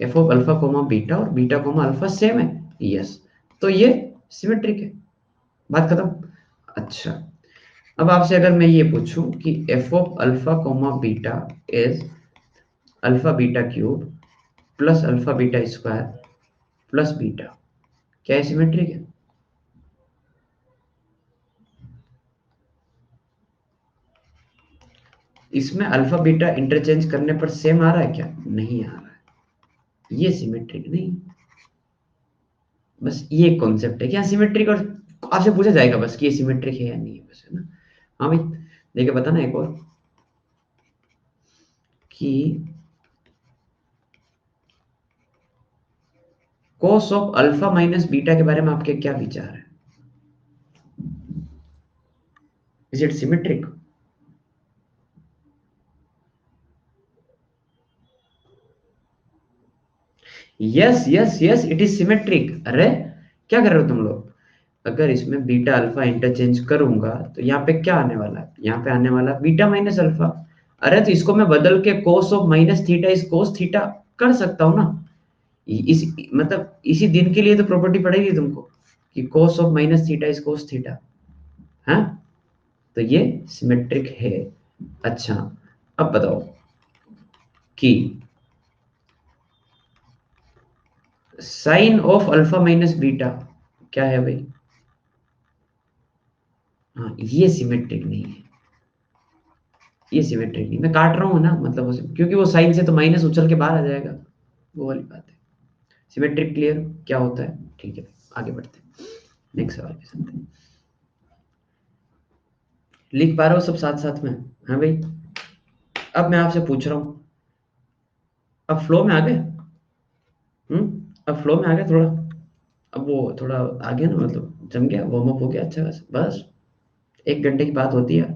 F of alpha comma beta और बीटा कोमा अल्फा सेम है, यस, तो ये सिमेट्रिक है, बात खत्म। अच्छा, अब आपसे अगर मैं ये पूछूं कि F of alpha comma beta is alpha beta cube plus alpha beta square plus beta, क्या सिमेट्रिक है? इसमें अल्फा बीटा इंटरचेंज करने पर सेम आ रहा है क्या? नहीं आ रहा है, ये सिमेट्रिक नहीं। बस ये कॉन्सेप्ट है कि हाँ सिमेट्रिक, और आपसे पूछा जाएगा बस कि ये सिमेट्रिक है या नहीं है, बस, है ना। हाँ भाई, देखिए बताना एक और कि cos of alpha minus beta के बारे में आपके क्या विचार है? Is it symmetric? Yes yes yes, it is symmetric. अरे क्या कर रहे हो तुम लोग? अगर इसमें बीटा अल्फा इंटरचेंज करूंगा तो यहाँ पे क्या आने वाला है? यहाँ पे आने वाला बीटा माइनस अल्फा। अरे तो इसको मैं बदल के cos of minus theta is cos theta कर सकता हूँ ना। इस मतलब इसी दिन के लिए तो प्रॉपर्टी पड़ेगी तुमको कि cos of minus theta is cos theta. हाँ, तो ये सिमेट्रिक है। अच्छा, अब बताओ कि sine of alpha minus beta क्या है भाई? हाँ, ये सिमेट्रिक नहीं है। ये सिमेट्रिक नहीं, मैं काट रहा हूँ ना, मतलब क्योंकि वो साइन से तो माइनस उछल के बाहर आ जाएगा, वो वाली बात है। सिमेट्रिक क्लियर क्या होता है? ठीक है, आगे बढ़ते हैं, नेक्स्ट सवाल पे चलते हैं। लिख पा रहे हो सब साथ साथ में? हाँ भाई, अब मैं आपसे पूछ रहा हूँ, अब फ्लो में आ गए? अब फ्लो में आ गया थोड़ा? अब वो थोड़ा आ गया ना, मतलब जम गया, वार्म अप हो गया अच्छा खासा, बस 1 घंटे की बात होती है।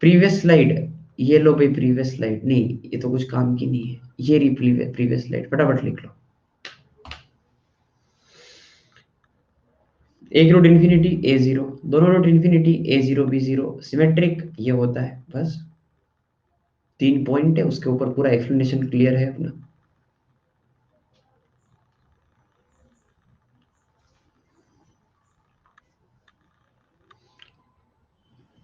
प्रीवियस स्लाइड, ये लो भाई, प्रीवियस स्लाइड नहीं, ये तो कुछ काम की नहीं है, ये रही प्रीवियस स्लाइड, फटाफट लिख लो। एक रूट इन्फिनिटी ए जीरो, दोनों रूट इन्फिनिटी ए जीरो बी जीरो, सिमेट्रिक ये होता है, बस 3 पॉइंट है, उसके ऊपर पूरा एक्सप्लेनेशन क्लियर है अपना।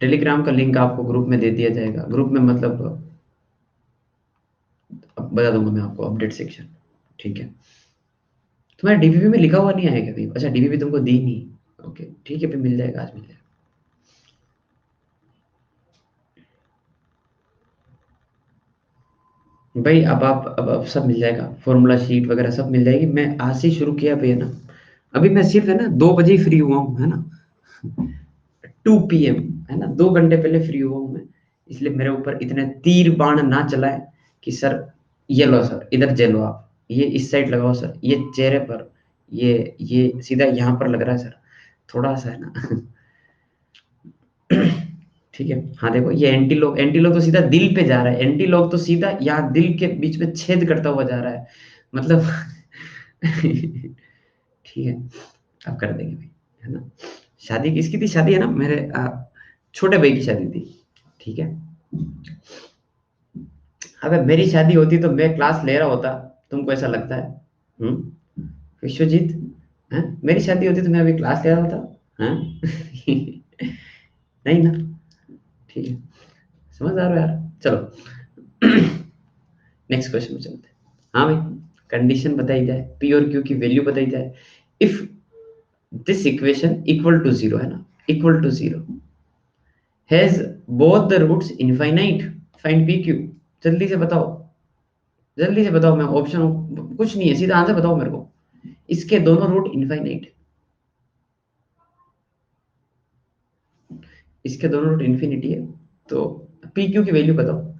टेलीग्राम का लिंक आपको ग्रुप में दे दिया जाएगा, ग्रुप में मतलब अब बता दूंगा मैं आपको, अपडेट सेक्शन। ठीक है, तुम्हारे डीपीपी में लिखा हुआ नहीं आएगा कभी? अच्छा, डीपीपी तुमको दी नहीं, ओके ठीक है, फिर मिल जाएगा, आज मिल जाएगा। भाई अब आप अब सब मिल जाएगा, फॉर्मूला शीट वगैरह सब मिल जाएगी, मैं आज से ही शुरू किया भाई, है ना। अभी मैं सिर्फ है ना 2 बजे ही फ्री हुआ हूँ, है ना, 2 PM, है ना, 2 घंटे पहले फ्री हुआ हूँ मैं। इसलिए मेरे ऊपर इतने तीर बाण ना चलाए कि सर ये लो सर, इधर जे लो आप, ये इस साइड लगाओ सर, ये चेहरे पर, ये सीधा यहाँ पर लग रहा है सर, थोड़ा सा है ना। ठीक है, हाँ देखो, ये एंटीलॉग तो सीधा दिल पे जा रहा है, एंटीलॉग तो सीधा यहाँ दिल के बीच में छेद करता हुआ जा रहा है, मतलब। ठीक है, अब कर देंगे भाई, है ना। शादी किसकी थी? शादी है ना मेरे छोटे भाई की शादी थी। ठीक है, अगर मेरी शादी होती तो मैं क्लास ले रहा होता, तुमको ऐसा लगता है? विश्वजीत, हैं, मेरी शादी होती तो मैं अभी क्लास ले रहा होता, हैं? नहीं ना, ठीक है, समझ आ रहा है यार, चलो। नेक्स्ट क्वेश्चन में चलते हैं। हाँ भाई, कंडीशन बताई जाए, पी और क्यू की वैल्यू बताई जाए। If this equation equal to zero, है ना, equal to zero, has both the roots infinite, find P Q. जल्दी से बताओ, जल्दी से बताओ, मैं ऑप्शन कुछ नहीं है, सीधा आंसर बताओ मेरे को। इसके दोनों रूट इनफाइनाइट है, इसके दोनों रूट इन्फिनिटी है, तो पी क्यू की वैल्यू बताओ।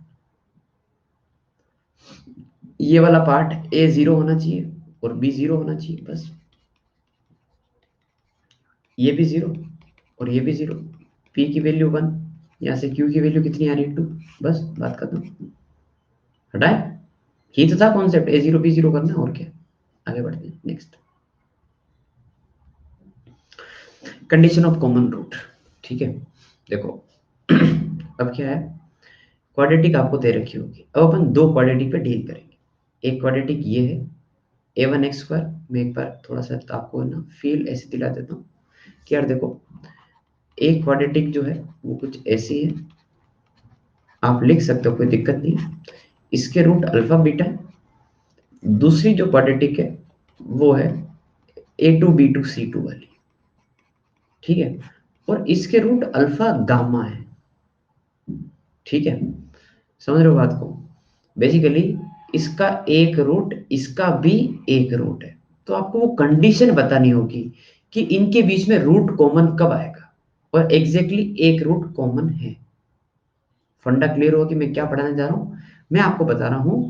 ये वाला पार्ट ए जीरो होना चाहिए और बी जीरो होना चाहिए, बस। ये भी जीरो और ये भी जीरो, पी की वैल्यू 1, यहाँ से क्यू की वैल्यू कितनी आ रही है? 2, बस बात खत्म, हटाए। ये तो था concept, A zero B zero करना, और क्या। आगे बढ़ते हैं, next, condition of common root. ठीक है, देखो, अब क्या है, क्वाड्रेटिक आपको दे रखी होगी, अब अपन 2 क्वाड्रेटिक पे डील करेंगे। एक क्वाड्रेटिक ये है, a1x²। मैं एक बार थोड़ा सा तो आपको ना फील ऐसे दिला देता हूँ कि यार देखो, एक क्वाड्रेटिक जो है वो कुछ ऐसी है, आप लिख सकते हो, कोई दिक्कत नहीं है। इसके रूट अल्फा बीटा है, दूसरी जो क्वाड्रेटिक है वो है A2B2C2 वाली, ठीक है, और इसके रूट अल्फा गामा है, ठीक है, समझ रहे हो बात को? बेसिकली इसका एक रूट, इसका भी एक रूट है, तो आपको वो कंडीशन बतानी होगी कि इनके बीच में रूट कॉमन कब आएगा, और एग्जैक्टली एक रूट कॉमन है। फंडा क्लियर हो कि मैं क्या पढ़ाने जा रहा हूं? मैं आपको बता रहा हूं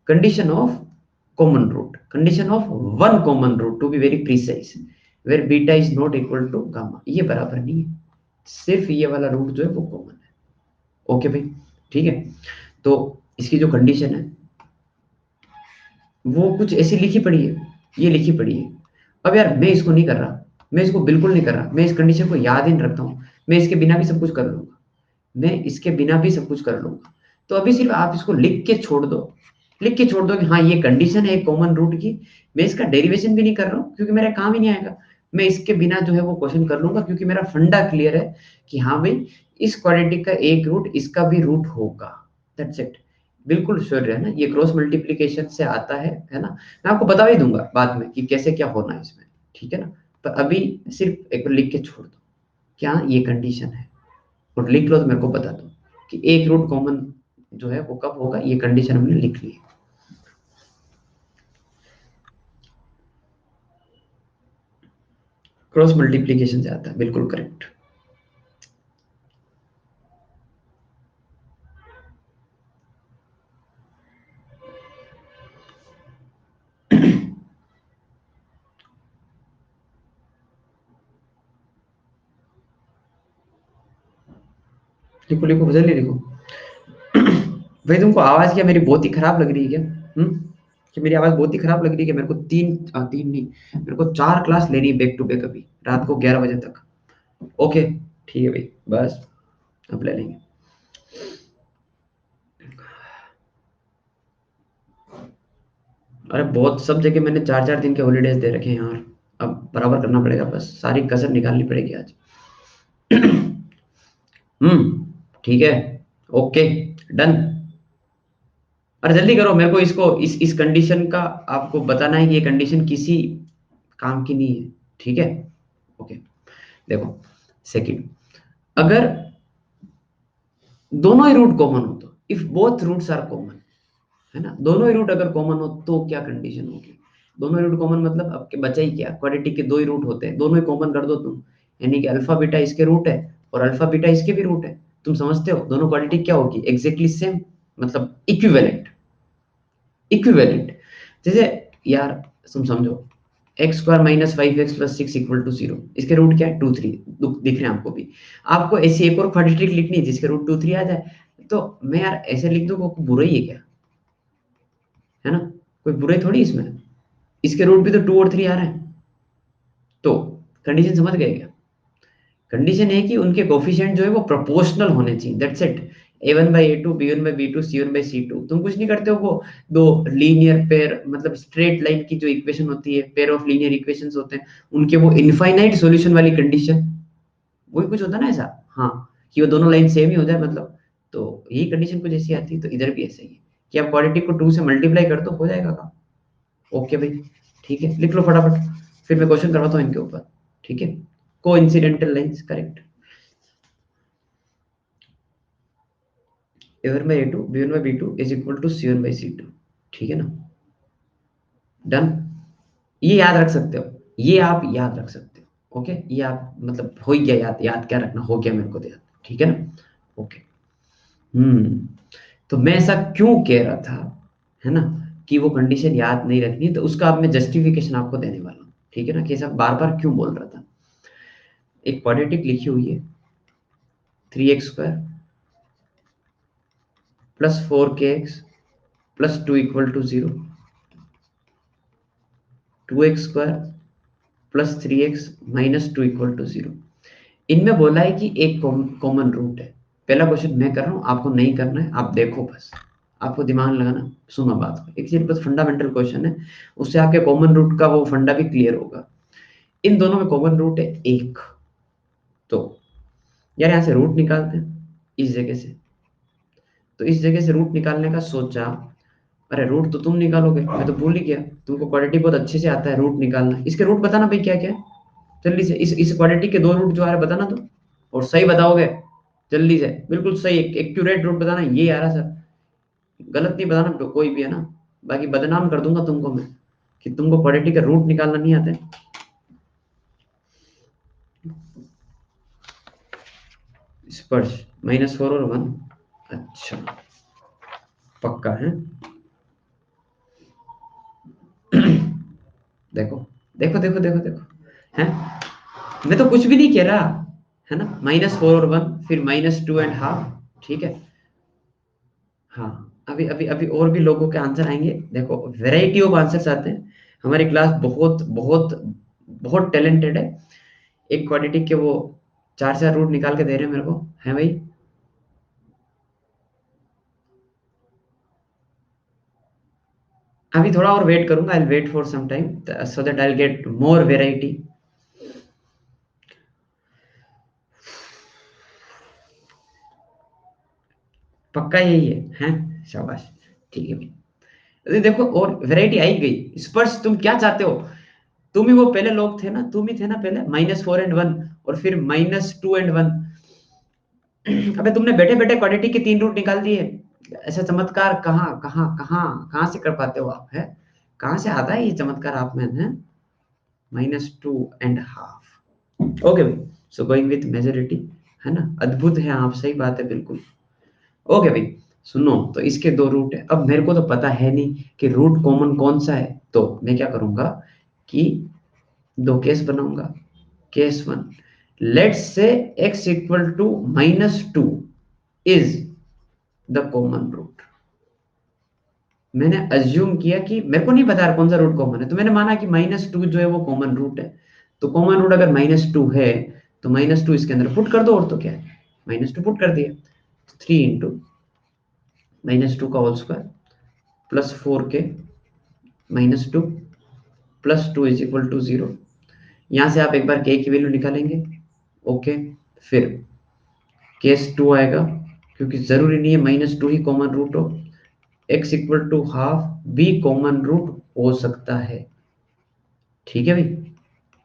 condition of common root, condition of one common root to be very precise, where beta is not equal to gamma, ये बराबर नहीं है, सिर्फ ये वाला रूट जो है वो कॉमन है। ओके भाई, ठीक है, तो इसकी जो कंडीशन है वो कुछ ऐसी लिखी पड़ी है, ये लिखी पड़ी है। अब यार मैं इसको नहीं कर रहा, मैं इसको बिल्कुल नहीं कर रहा, मैं इस कंडीशन को याद ही नहीं रखता हूँ, मैं इसके बिना भी सब कुछ कर लूंगा, मैं इसके बिना भी सब कुछ कर लूंगा। तो अभी सिर्फ आप इसको लिख के छोड़ दो, लिख के छोड़ दो कि हाँ ये कंडीशन है एक कॉमन रूट की, मैं इसका डेरिवेशन भी नहीं कर रहा हूँ क्योंकि मेरा काम ही नहीं आएगा, मैं इसके बिना जो है वो क्वेश्चन कर लूंगा क्योंकि मेरा फंडा क्लियर है कि हाँ भाई इस क्वाड्रेटिक का एक रूट इसका भी रूट होगा, दैट्स इट। बिल्कुल श्योर है ना, ये क्रॉस मल्टीप्लीकेशन से आता है ना, मैं आपको बता ही दूंगा बाद में कि कैसे क्या होना है इसमें, ठीक है ना, पर अभी सिर्फ एक बार लिख के छोड़ दो क्या ये कंडीशन है, और लिख लो तो मेरे को बता दो कि एक रूट कॉमन जो है वो कब होगा, ये कंडीशन हमने लिख ली है। क्रॉस मल्टीप्लीकेशन से आता है, बिल्कुल करेक्ट। लिखो लिखो, जल्दी लिखो। भाई तुमको आवाज क्या मेरी बहुत ही खराब लग रही है क्या? कि मेरी आवाज बहुत ही खराब लग रही है कि मेरे को तीन नहीं, मेरे को 4 क्लास लेनी है बैक टू बैक अभी रात को 11 बजे तक। ओके, ठीक है भाई, बस अब ले लेंगे। अरे बहुत, सब जगह मैंने 4 4 दिन के हॉलीडेज दे रखे हैं यार, अब बराबर करना पड़ेगा, बस सारी कसर निकालनी पड़ेगी आज। ठीक है, ओके, डन। अरे जल्दी करो, मेरे को इसको इस कंडीशन का आपको बताना है कि ये कंडीशन किसी काम की नहीं है, ठीक है। ओके, देखो, सेकंड, अगर दोनों ही रूट कॉमन हो तो, if both roots are common, है ना, दोनों ही रूट अगर कॉमन हो तो क्या कंडीशन होगी? दोनों ही रूट कॉमन मतलब अब के बचा ही क्या, क्वाड्रेटिक के दो ही रूट होते हैं, दोनों ही कॉमन कर दो तुम, यानी कि अल्फा बीटा इसके रूट है और अल्फा बीटा इसके भी रूट है, तुम समझते हो दोनों क्वाड्रेटिक क्या होगी, एग्जैक्टली सेम, मतलब इक्विवेलेंट, इक्विवेलेंट। जैसे यार तुम समझो, x square minus 5x+6 equal to 0, इसके रूट क्या है, 2 3, दिख रहे हैं आपको भी। आपको ऐसी एक और क्वाड्रेटिक लिखनी है जिसके रूट 2 3 आ जाए, तो मैं यार ऐसे लिख दूं, को बुरा ही है क्या, है ना, कोई बुराई थोड़ी इसमें, इसके रूट भी तो 2 और 3 आ रहे हैं, तो कंडीशन समझ गए क्या? कंडीशन है कि उनके कोफिशिएंट जो है वो प्रोपोर्शनल होने चाहिए, that's it. A1/A2, B1/B2, C1/C2, तुम कुछ नहीं करते हो, वो दो लीनियर पेयर, मतलब स्ट्रेट लाइन की जो इक्वेशन होती है, पेयर ऑफ लीनियर इक्वेशंस होते हैं, उनके वो इनफाइनाइट सॉल्यूशन वाली कंडीशन, वही कुछ होता है ना ऐसा, हाँ, कि वो दोनों लाइन सेम ही हो जाए मतलब, तो यही कंडीशन कुछ ऐसी आती है, तो इधर भी ऐसा ही है कि आप क्वाड्रेटिक को 2 से मल्टीप्लाई कर दो, हो जाएगा काम। ओके भाई, ठीक है, लिख लो फटाफट, फिर मैं क्वेश्चन करवाता हूँ इनके ऊपर, ठीक है। को incidental lines, correct. A1/A2, B1/B2 is equal to C1/C2, ठीक है ना, डन। ये याद रख सकते हो, ये आप याद रख सकते हो, ओके, ये आप मतलब हो ही गया याद, याद क्या रखना, हो गया मेरे को तो याद, ठीक है ना, ओके। तो मैं ऐसा क्यों कह रहा था, है ना, कि वो कंडीशन याद नहीं रखनी, तो उसका अब मैं जस्टिफिकेशन आपको देने वाला हूँ, ठीक है ना, कि ऐसा बार बार क्यों बोल रहा था। एक क्वाड्रेटिक लिखी हुई है, 3x² plus 4kx plus 2 equal to 0, 2x² plus 3x minus 2 equal to 0। इनमें बोला है कि एक कॉमन रूट है। पहला क्वेश्चन मैं कर रहा हूँ, आपको नहीं करना है, आप देखो बस, आपको दिमाग लगाना, सुनो बात को, एक सिर्फ बस फंडामेंटल क्वेश्चन है, उससे आपके कॉमन रूट का वो फंडा भी क्लियर होगा। इन दोनों में कॉमन रूट है एक, तो यार यहाँ से रूट निकालते हैं इस जगह से, तो इस जगह से रूट निकालने का सोचा, अरे रूट तो तुम निकालोगे, मैं तो भूल ही गया, तुमको क्वाड्रेटिक बहुत अच्छे से आता है रूट निकालना। इसके रूट बताना भाई क्या क्या है, जल्दी से। इस क्वाड्रेटिक के दो रूट जो आ रहे हैं बताना तो, और सही बताओगे जल्दी से, बिल्कुल सही एक्यूरेट रूट बताना, ये आ रहा सर, गलत नहीं बताना कोई भी, है ना, बाकी बदनाम कर दूंगा तुमको मैं कि तुमको क्वाड्रेटिक का रूट निकालना नहीं आता है। स्पर्श -4 और 1, अच्छा पक्का है। देखो देखो देखो देखो देखो, है, मैं तो कुछ भी नहीं कह रहा, है ना, -4 और 1, फिर -2.5, ठीक है। हाँ, अभी अभी अभी और भी लोगों के आंसर आएंगे, देखो वैरायटी ऑफ आंसर्स आते हैं। हमारी क्लास बहुत बहुत बहुत टैलेंटेड है। एक क्वाड्रेटिक के वो चार चार रूट निकाल के दे रहे हैं मेरे को, है भाई। अभी थोड़ा और वेट करूंगा, I wait for some time so that I get more variety. पक्का यही है, शाबाश, ठीक है भाई। अरे देखो और वैरायटी आई गई। स्पर्श तुम क्या चाहते हो, तुम ही वो पहले लोग थे ना, तुम ही थे ना पहले -4 एंड 1, और फिर -2 एंड 1। अबे तुमने बैठे बैठे क्वाड्रेटिक के 3 रूट निकाल दिए। ऐसा चमत्कार कहाँ कहाँ कहाँ कहाँ से कर पाते हो आप, है, कहाँ से आता है ये चमत्कार आप में, है। -2.5, ओके भाई, सो गोइंग विथ मेजोरिटी, है ना, अद्भुत है आप, सही बात है बिल्कुल। ओके भाई, सुनो, तो इसके दो रूट है। अब मेरे को तो पता है नहीं कि रूट कॉमन कौन सा है, तो मैं क्या करूंगा कि दो केस बनाऊंगा। Case 1, let's say x equal to -2 is the common root. मैंने अज्यूम किया कि मेरे को नहीं पता यार कौन सा रूट कॉमन है, तो मैंने माना कि -2 जो है वो कॉमन रूट है। तो कॉमन रूट अगर -2 है, तो -2 इसके अंदर पुट कर दो, और तो क्या है, -2 पुट कर दिया, 3 इंटू -2 का whole square plus 4k -2 plus 2 is equal to 0। यहां से आप एक बार k की वैल्यू निकालेंगे, ओके। फिर केस 2 आएगा, क्योंकि जरूरी नहीं है -2 ही कॉमन रूट हो, x इक्वल टू हाफ भी कॉमन रूट हो सकता है, ठीक है भाई।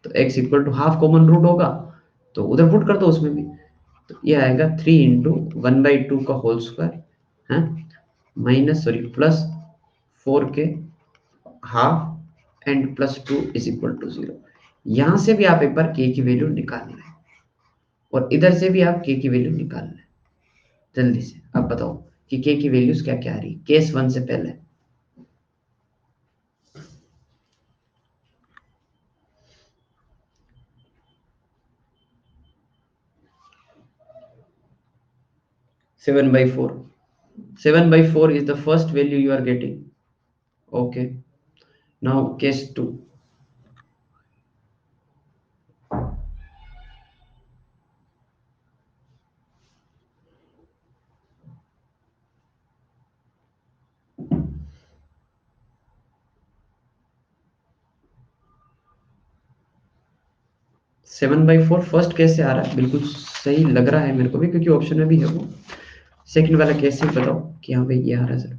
तो x equal to half common root होगा, तो उधर पुट कर दो उसमें भी। तो ये आएगा 3 इंटू 1/2 का होल स्क्वायर, है, minus sorry plus 4k half and +2 is equal to 0। यहां से भी आप एक बार k की वैल्यू निकाल लें, और इधर से भी आप k की वैल्यू निकाल लें, जल्दी से आप बताओ कि k की वैल्यूज क्या क्या आ रही है केस 1 से पहले। 7/4, 7/4 is the first value you are getting, okay। Now case 2, 7/4 first case से आ रहा है, बिल्कुल सही लग रहा है मेरे को भी, क्योंकि ऑप्शन में भी है वो। सेकंड वाला केस से बताओ कि हाँ भाई ये आ रहा है सर।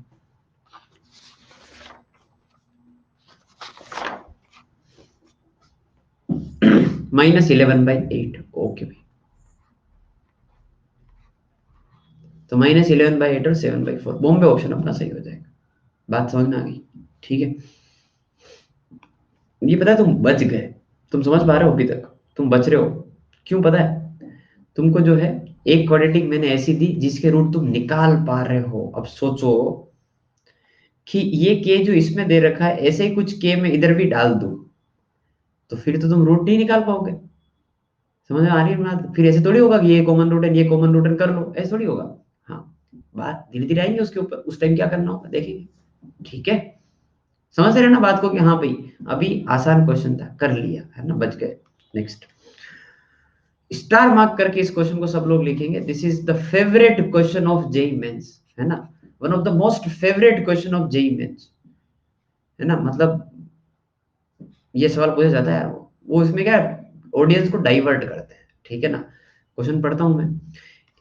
-11/8, ओके भाई। तो -11/8 और 7/4, बॉम्बे ऑप्शन अपना सही हो जाएगा। बात समझ में आ गई, ठीक है। ये पता है तुम बच गए, तुम समझ पा रहे हो अभी तक, तुम बच रहे हो। क्यों पता है तुमको, जो है एक क्वाड्रेटिक मैंने ऐसी दी जिसके रूट तुम निकाल पा रहे हो। अब सोचो कि ये के जो इसमें दे रखा है, ऐसे ही कुछ के मैं इधर भी डाल दूं, तो फिर तो तुम रूट नहीं निकाल पाओगे। समझ में आ रही है बात, फिर ऐसे थोड़ी होगा कि ये कॉमन रूट है, ये कॉमन रूट है कर लो, ऐसे थोड़ी होगा। हाँ, बात धीरे धीरे आएंगे उसके ऊपर, उस टाइम क्या करना होगा देखेंगे, ठीक है। समझ रहे हैं ना बात को कि हाँ भाई, अभी आसान क्वेश्चन था, कर लिया है ना, बच गए। नेक्स्ट, स्टार मार्क करके इस क्वेश्चन को सब लोग लिखेंगे, this is the favourite question of JEE Mains, है ना, one of the most favourite question of JEE Mains, है ना, मतलब ये सवाल पूछा जाता है, वो इसमें क्या ऑडियंस को डाइवर्ट करते हैं, ठीक है ना। क्वेश्चन पढ़ता हूं मैं।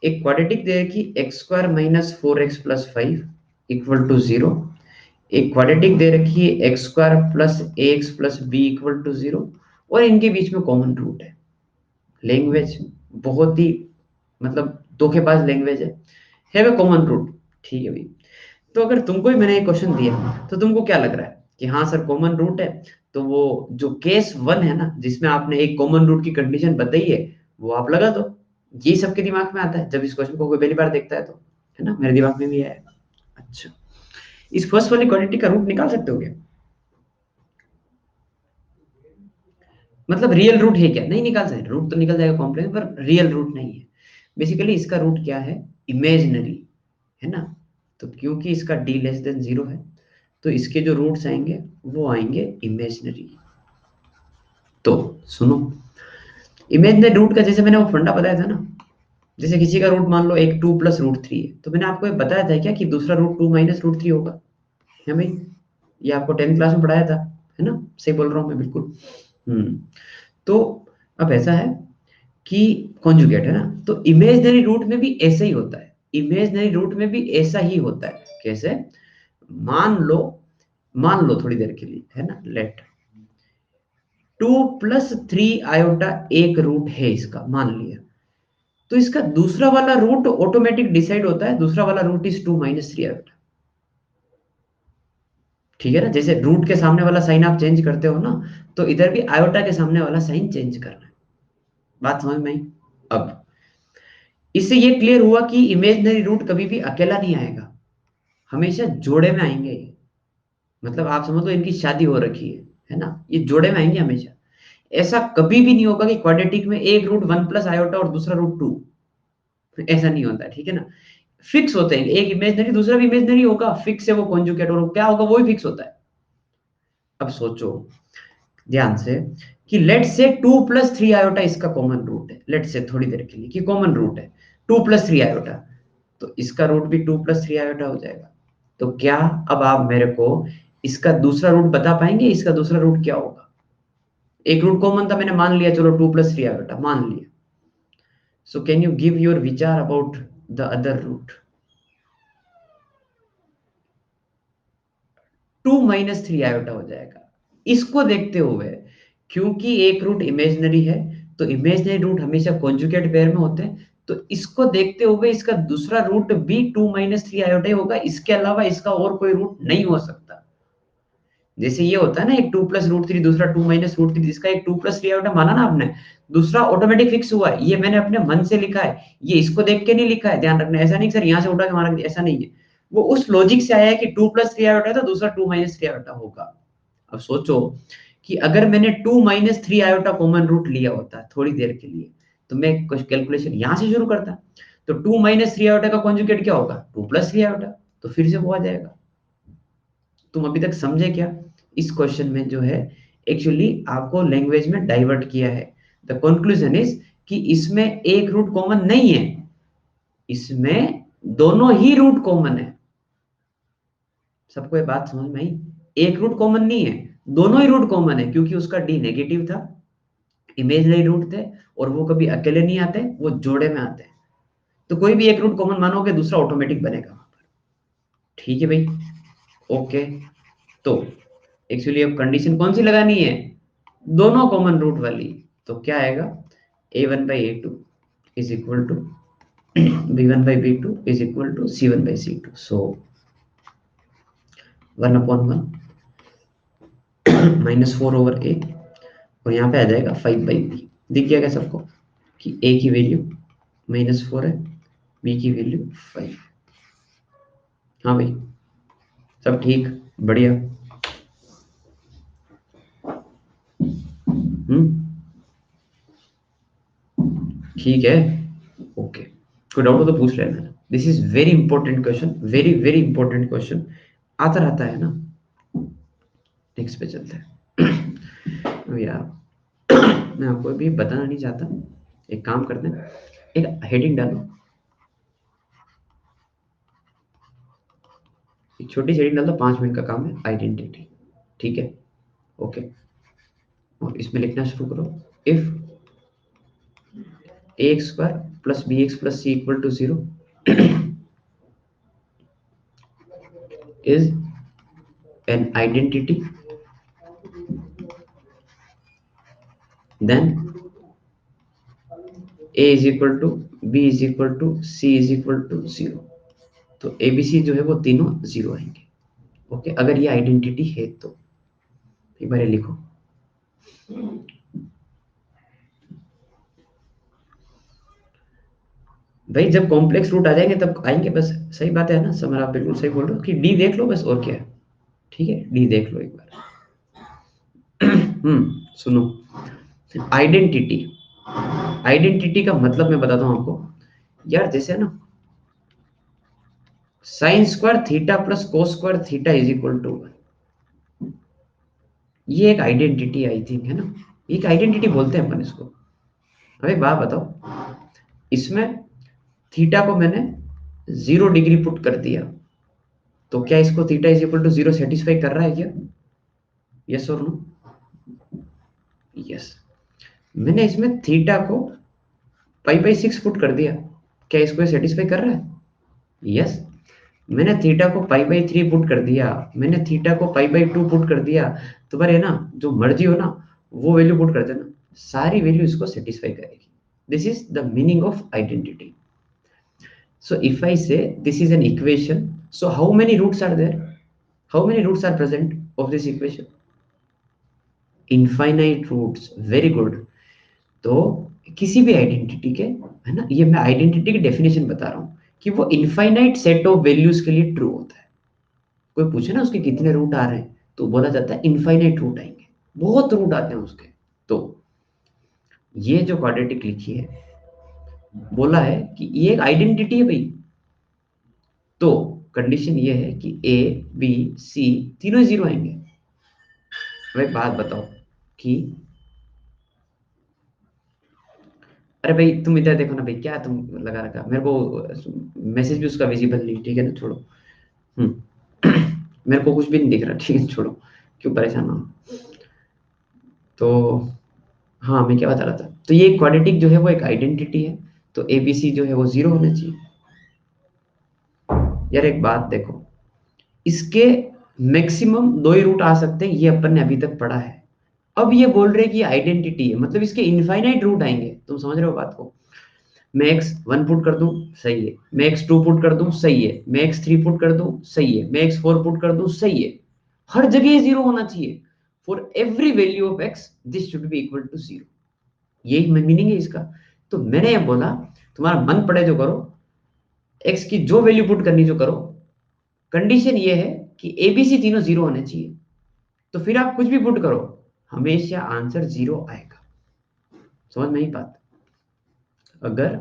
एक क्वाड्रेटिक दे कि x² - 4x + 5 इक्वल टू 0 एक क्वाड्रेटिक दे रखी है x square plus a x plus b equal to 0, और इनके बीच में कॉमन रूट लैंग्वेज बहुत ही मतलब धोखेबाज लैंग्वेज है वे कॉमन रूट। ठीक है भाई, तो अगर तुमको ही मैंने एक क्वेश्चन दिया तो तुमको क्या लग रहा है कि हाँ सर कॉमन रूट है, तो वो जो केस 1 है ना जिसमें आपने एक कॉमन रूट की कंडीशन बताई है वो आप लगा दो। ये सबके दिमाग में आता है जब इस क्वेश्चन को कोई पहली बार देखता है, तो है ना, मेरे दिमाग में भी आया। अच्छा, इस फर्स्ट वाली क्वांटिटी का रूट निकाल सकते हो क्या? मतलब रियल रूट है क्या? नहीं निकाल सकते, रूट तो निकल जाएगा कॉम्प्लेक्स, पर रियल रूट नहीं है। बेसिकली इसका रूट क्या है? इमेजिनरी, है ना। तो क्योंकि इसका d लेस देन 0 है, तो इसके जो रूट्स आएंगे वो आएंगे इमेजिनरी। तो सुनो, इमेजिनरी रूट का जैसे मैंने वो फंडा बताया था ना, जैसे किसी का रूट मान लो एक 2 प्लस रूट 3 है, तो मैंने आपको ये बताया था क्या कि दूसरा रूट 2 माइनस रूट 3 होगा, है भाई? ये आपको 10th क्लास में पढ़ाया था, है ना? सही बोल रहा हूँ मैं बिल्कुल। हम्म। तो अब ऐसा है कि कॉन्जुगेट है ना, तो इमेजिनरी रूट में भी ऐसे ही होता है, इमेजिनरी रूट में भी ऐसा ही होता है। कैसे? मान लो, मान लो थोड़ी देर के लिए, है ना, लेट 2 प्लस 3 आयोटा एक रूट है इसका, मान लिया, तो इसका दूसरा वाला रूट ऑटोमेटिक डिसाइड होता है, दूसरा वाला रूट इज 2 माइनस 3 आयोटा। ठीक है ना, जैसे रूट के सामने वाला साइन आप चेंज करते हो ना, तो इधर भी आयोटा के सामने वाला साइन चेंज करना है। बात समझ में आई? अब इससे ये क्लियर हुआ कि इमेजिनरी रूट कभी भी अकेला नहीं आएगा, हमेशा जोड़े में आएंगे ये। मतलब आप समझ लो इनकी शादी हो रखी है ना, ये जोड़े में आएंगे हमेशा। ऐसा कभी भी नहीं होगा कि क्वाड्रेटिक में एक रूट 1 प्लस आयोटा और दूसरा रूट 2, ऐसा नहीं होता है, ठीक है ना। फिक्स होते हैं, एक इमेजिनरी दूसरा भी इमेजिनरी होगा, फिक्स है वो कॉन्जुगेट, और क्या होगा वो भी फिक्स होता है। अब सोचो ध्यान से कि लेट से 2 प्लस 3 आयोटा इसका कॉमन रूट है, लेट से थोड़ी देर के लिए कि कॉमन रूट है 2 प्लस 3 आयोटा, तो इसका रूट भी 2 प्लस 3 आयोटा हो जाएगा। तो क्या अब आप मेरे को इसका दूसरा रूट बता पाएंगे, इसका दूसरा रूट क्या होगा? एक रूट कॉमन था, मैंने मान लिया, चलो 2 प्लस 3 आयोटा मान लिया। So can you give your विचार about the other root? 2 minus 3 iota हो जाएगा इसको देखते हुए, क्योंकि एक रूट इमेजिनरी है, तो इमेजिनरी रूट हमेशा कॉन्जुगेट पेयर में होते हैं, तो इसको देखते हुए इसका दूसरा रूट भी 2 माइनस 3 आयोटा ही होगा, इसके अलावा इसका और कोई रूट नहीं हो सकता। जैसे ये होता है ना, एक 2 प्लस रूट 3 दूसरा 2 माइनस रूट 3, जिसका एक 2 प्लस 3 आयोटा माना ना आपने, दूसरा ऑटोमेटिक फिक्स हुआ है, ये मैंने अपने मन से लिखा है, ये इसको देख के नहीं लिखा है, ध्यान रखना। ऐसा नहीं सर यहाँ से उठा के मारा, ऐसा नहीं है, वो उस लॉजिक से आया है कि 2 प्लस 3 आयोटा है तो दूसरा 2 माइनस 3 आयोटा होगा। अब सोचो कि अगर मैंने 2 माइनस 3 आयोटा कॉमन रूट लिया होता थोड़ी देर के लिए, तो मैं कुछ कैलकुलेशन यहां से शुरू करता, तो 2 माइनस 3 आयोटा का कॉन्जुगेट क्या होगा? 2 प्लस 3 आयोटा, तो फिर से वो आ जाएगा। तुम अभी तक समझे क्या? इस क्वेश्चन में जो है एक्चुअली आपको लैंग्वेज में डाइवर्ट किया है। द कंक्लूजन इज कि इसमें एक रूट कॉमन नहीं है, इसमें दोनों ही रूट कॉमन है। सबको ये बात समझ में आई? एक रूट कॉमन नहीं है, दोनों ही रूट कॉमन है, क्योंकि उसका डी नेगेटिव था, इमेजिनरी रूट थे, और वो कभी अकेले नहीं आते, वो जोड़े में आते हैं। तो कोई भी एक रूट कॉमन मानोगे, दूसरा ऑटोमेटिक बनेगा वहां पर। ठीक है भाई, ओके। तो एक्चुअली अब कंडीशन कौन सी लगानी है? दोनों कॉमन रूट वाली। तो क्या आएगा? a1/a2 is equal to b1/b2 is equal to c1/c2। So 1/1 -4/a, और यहाँ पे आ जाएगा 5/b। दिख गया क्या सबको कि a की वैल्यू -4 है, b की वैल्यू 5? हाँ भाई, सब ठीक, बढ़िया। हम्म, ठीक है, ओके। कोई डाउट हो तो पूछ लेना। This is very important question, very very important question, आता रहता है ना। नेक्स्ट पे चलते हैं। अब यार मैं आपको अभी बताना नहीं चाहता, एक काम करते हैं, एक हेडिंग डालो, एक छोटी सी हेडिंग डाल दो, 5 मिनट का काम है, आइडेंटिटी। ठीक है, ओके। और इसमें लिखना शुरू करो, if ax² plus bx plus c equal to 0 is an identity, then a is equal to b is equal to c is equal to 0। तो एबीसी जो है वो तीनों 0 आएंगे। ओके, अगर ये आइडेंटिटी है तो एक बार ये लिखो। भाई जब कॉम्प्लेक्स रूट आ जाएंगे तब आएंगे, बस सही बात है ना समर, आप बिल्कुल सही बोल रहे हो कि डी देख लो बस, और क्या है। ठीक है, डी देख लो एक बार। सुनो, आइडेंटिटी, आइडेंटिटी का मतलब मैं बताता हूं आपको यार, जैसे ना sine square theta plus cos square theta is equal to, ये एक आइडेंटिटी आई थिंक है ना, एक आइडेंटिटी बोलते हैं अपन इसको। अरे बात बताओ, इसमें थीटा को मैंने 0 डिग्री पुट कर दिया, तो क्या इसको theta is equal to 0 satisfy कर रहा है क्या? यस और नो? यस। मैंने इसमें थीटा को पाई/6 पुट कर दिया, क्या इसको सेटिस्फाई कर रहा है? यस। मैंने थीटा को पाई/3 पुट कर दिया, मैंने थीटा को पाई/2 पुट कर दिया, तुम्हारे ना जो मर्जी हो ना वो वैल्यू पुट कर देना, सारी वैल्यू इसको सेटिस्फाई करेगी। This is the meaning of identity. So if I say this is an equation, so how many roots are there? How many roots are present of this equation? Infinite roots. Very good. तो किसी भी identity के, है ना, ये मैं identity की definition बता रहा हूँ कि वो इनफाइनाइट सेट ऑफ वैल्यूज के लिए ट्रू होता है। कोई पूछे ना उसके कितने रूट आ रहे हैं, तो बोला जाता है इनफाइनाइट रूट आएंगे, बहुत रूट आते हैं उसके। तो ये जो क्वाड्रेटिक लिखी है, बोला है कि ये एक आइडेंटिटी है भाई, तो कंडीशन ये है कि ए बी सी तीनों 0 आएंगे। भाई बात बताओ कि, अरे भाई तुम इधर देखो ना भाई, क्या तुम लगा रखा मेरे को, मैसेज भी उसका विजिबल नहीं, ठीक है ना, छोड़ो। मेरे को कुछ भी नहीं दिख रहा, ठीक है, छोड़ो, क्यों परेशान हो। तो हाँ, मैं क्या बता रहा था, तो ये क्वाड्रेटिक जो है वो एक आइडेंटिटी है, तो एबीसी जो है वो 0 होना चाहिए। यार एक बात देखो, इसके मैक्सिमम 2 ही रूट आ सकते हैं, ये अपन ने अभी तक पढ़ा है। अब ये बोल रहे हैं कि आइडेंटिटी है, मतलब इसके इनफाइनाइट रूट आएंगे, तुम समझ रहे हो बात को। मैं x1 पुट कर दूं, सही है, मैं x2 पुट कर दूं, सही है, मैं x3 पुट कर दूं, सही है, मैं x4 पुट कर दूं, सही है, हर जगह 0 होना चाहिए। For every value of x this should be equal to 0, यही मीनिंग है इसका। तो मैंने ये बोला, तुम्हारा मन पड़े जो करो, x की जो वैल्यू पुट करनी जो करो, कंडीशन ये है कि एबीसी तीनों 0 होने चाहिए। तो फिर आप कुछ भी पुट करो, हमेशा आंसर 0 आएगा। समझ में ही बात? अगर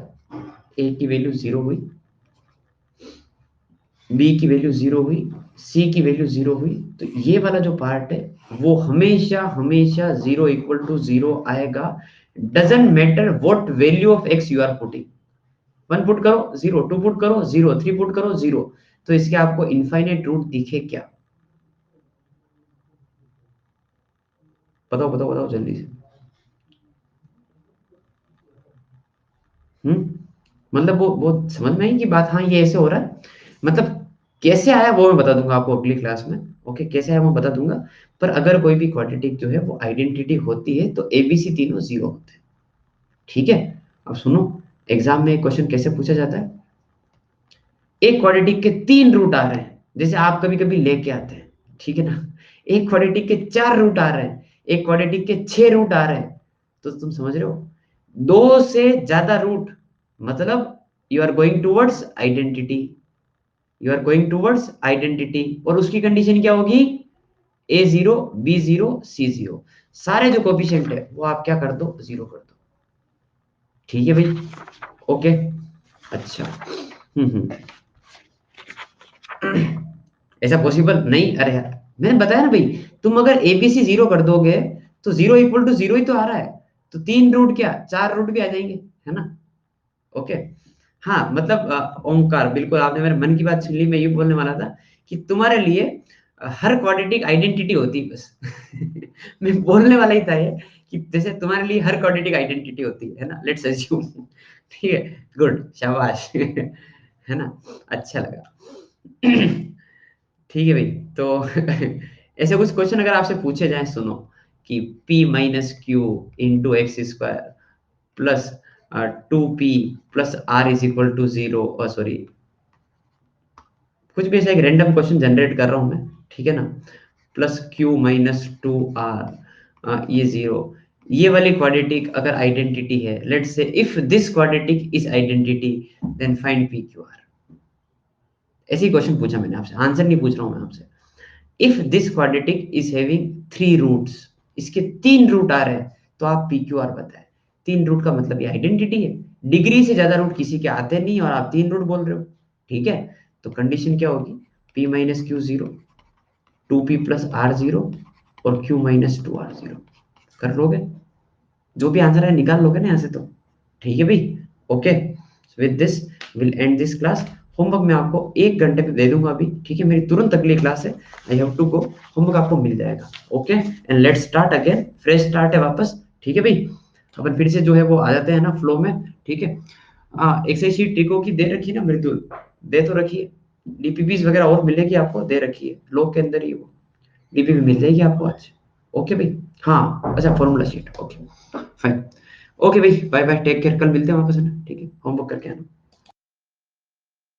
ए की वैल्यू 0 हुई, बी की वैल्यू 0 हुई, सी की वैल्यू 0 हुई, तो ये वाला जो पार्ट है वो हमेशा हमेशा 0 इक्वल टू 0 आएगा। Doesn't matter what value of x you are putting, 1 put करो 0, 2 पुट करो 0, 3 पुट करो 0, तो इसके आपको इनफाइनाइट रूट दिखे क्या? बताओ बताओ बताओ जल्दी से। मतलब वो समझ में आई कि बात, हाँ ये ऐसे हो रहा है, मतलब कैसे आया वो मैं बता दूंगा आपको अगली क्लास में। ओके, कैसे आया वो बता दूंगा। पर अगर कोई भी क्वाड्रेटिक जो है वो आइडेंटिटी होती है तो एबीसी तीनों 0 होते हैं। ठीक है, अब सुनो, एग्जाम में एक क्वेश्चन कैसे पूछा जाता है। एक क्वाड्रेटिक के 3 रूट आ रहे हैं, जैसे आप कभी कभी लेके आते हैं, ठीक है ना। एक क्वाड्रेटिक के 4 रूट आ रहे हैं, एक क्वाड्रेटिक के 6 रूट आ रहे हैं, तो तुम समझ रहे हो, 2 से ज्यादा रूट, मतलब you are going towards identity, you are going towards identity. और उसकी कंडीशन क्या होगी? A0 B0 C0, सारे जो कोफिशिएंट है वो आप क्या कर दो, 0 कर दो। ठीक है भाई, ओके। अच्छा, ऐसा पॉसिबल नहीं, अरे यार मैंने बताया ना भाई, तुम अगर एबीसी 0 कर दोगे तो 0 इक्वल टू 0 ही तो आ रहा है, तो 3 रूट क्या 4 रूट भी आ जाएंगे, है ना। ओके, हाँ मतलब ओंकार, बिल्कुल आपने मेरे मन की बात छीन ली। मैं ये बोलने वाला था कि तुम्हारे लिए हर क्वाड्रेटिक आइडेंटिटी होती है बस। मैं बोलने वाला ही था ये, कि जैसे तुम्हारे लिए हर क्वाड्रेटिक आइडेंटिटी होती है ना, लेट्स अज्यूम। ठीक है, गुड, शाबाश। है ना, अच्छा लगा। ठीक है भाई। तो ऐसे कुछ क्वेश्चन अगर आपसे पूछे जाए, सुनो, कि p minus q into x square plus 2p plus r is equal to 0, sorry, कुछ भी ऐसा एक रैंडम क्वेश्चन जनरेट कर रहा हूं मैं, ठीक है ना, प्लस क्यू माइनस 2r, ये 0, ये वाली क्वाड्रेटिक अगर आइडेंटिटी है, let's say if this quadratic is identity then find P q r. ऐसे ही क्वेश्चन पूछा मैंने आपसे, आंसर नहीं पूछ रहा हूं मैं आपसे। If this quadratic is having 3 roots, इसके 3 रूट आ रहे हैं, तो आप पी क्यू आर बताएं। 3 रूट का मतलब ये आइडेंटिटी है। डिग्री से ज्यादा रूट किसी के आते नहीं और आप 3 रूट बोल रहे हो, ठीक है। तो कंडीशन क्या होगी, p minus q 0, 2p plus r 0 और q माइनस 2r 0। कर लोगे, जो भी आंसर है निकाल लोगे ना यहाँ से तो, ठीक है भाई। Okay, with this will and this class. Homework मैं आपको 1 घंटे पे दे दूंगा अभी, ठीक है, मेरी तुरंत अगली क्लास है, I have to go. Homework आपको मिल जाएगा, okay, and let's start again, fresh start है वापस, ठीक है भाई। अपन फिर से जो है वो आ जाते हैं ना फ्लो में, ठीक है। हाँ, एक्सरसाइज शीट ट्रिको की दे रखी है ना मृदुल, दे तो रखी है। डीपीपीस वगैरह और मिलेगी आपको, दे रखी है लॉग के अंदर ही, वो डीपीपी मिल जाएगी आपको आज। ओके भाई, हाँ अच्छा, formula sheet, okay fine. Okay भाई, बाय बाय, टेक केयर, कल मिलते हैं वापस है ना, ठीक है, होमवर्क करके आना।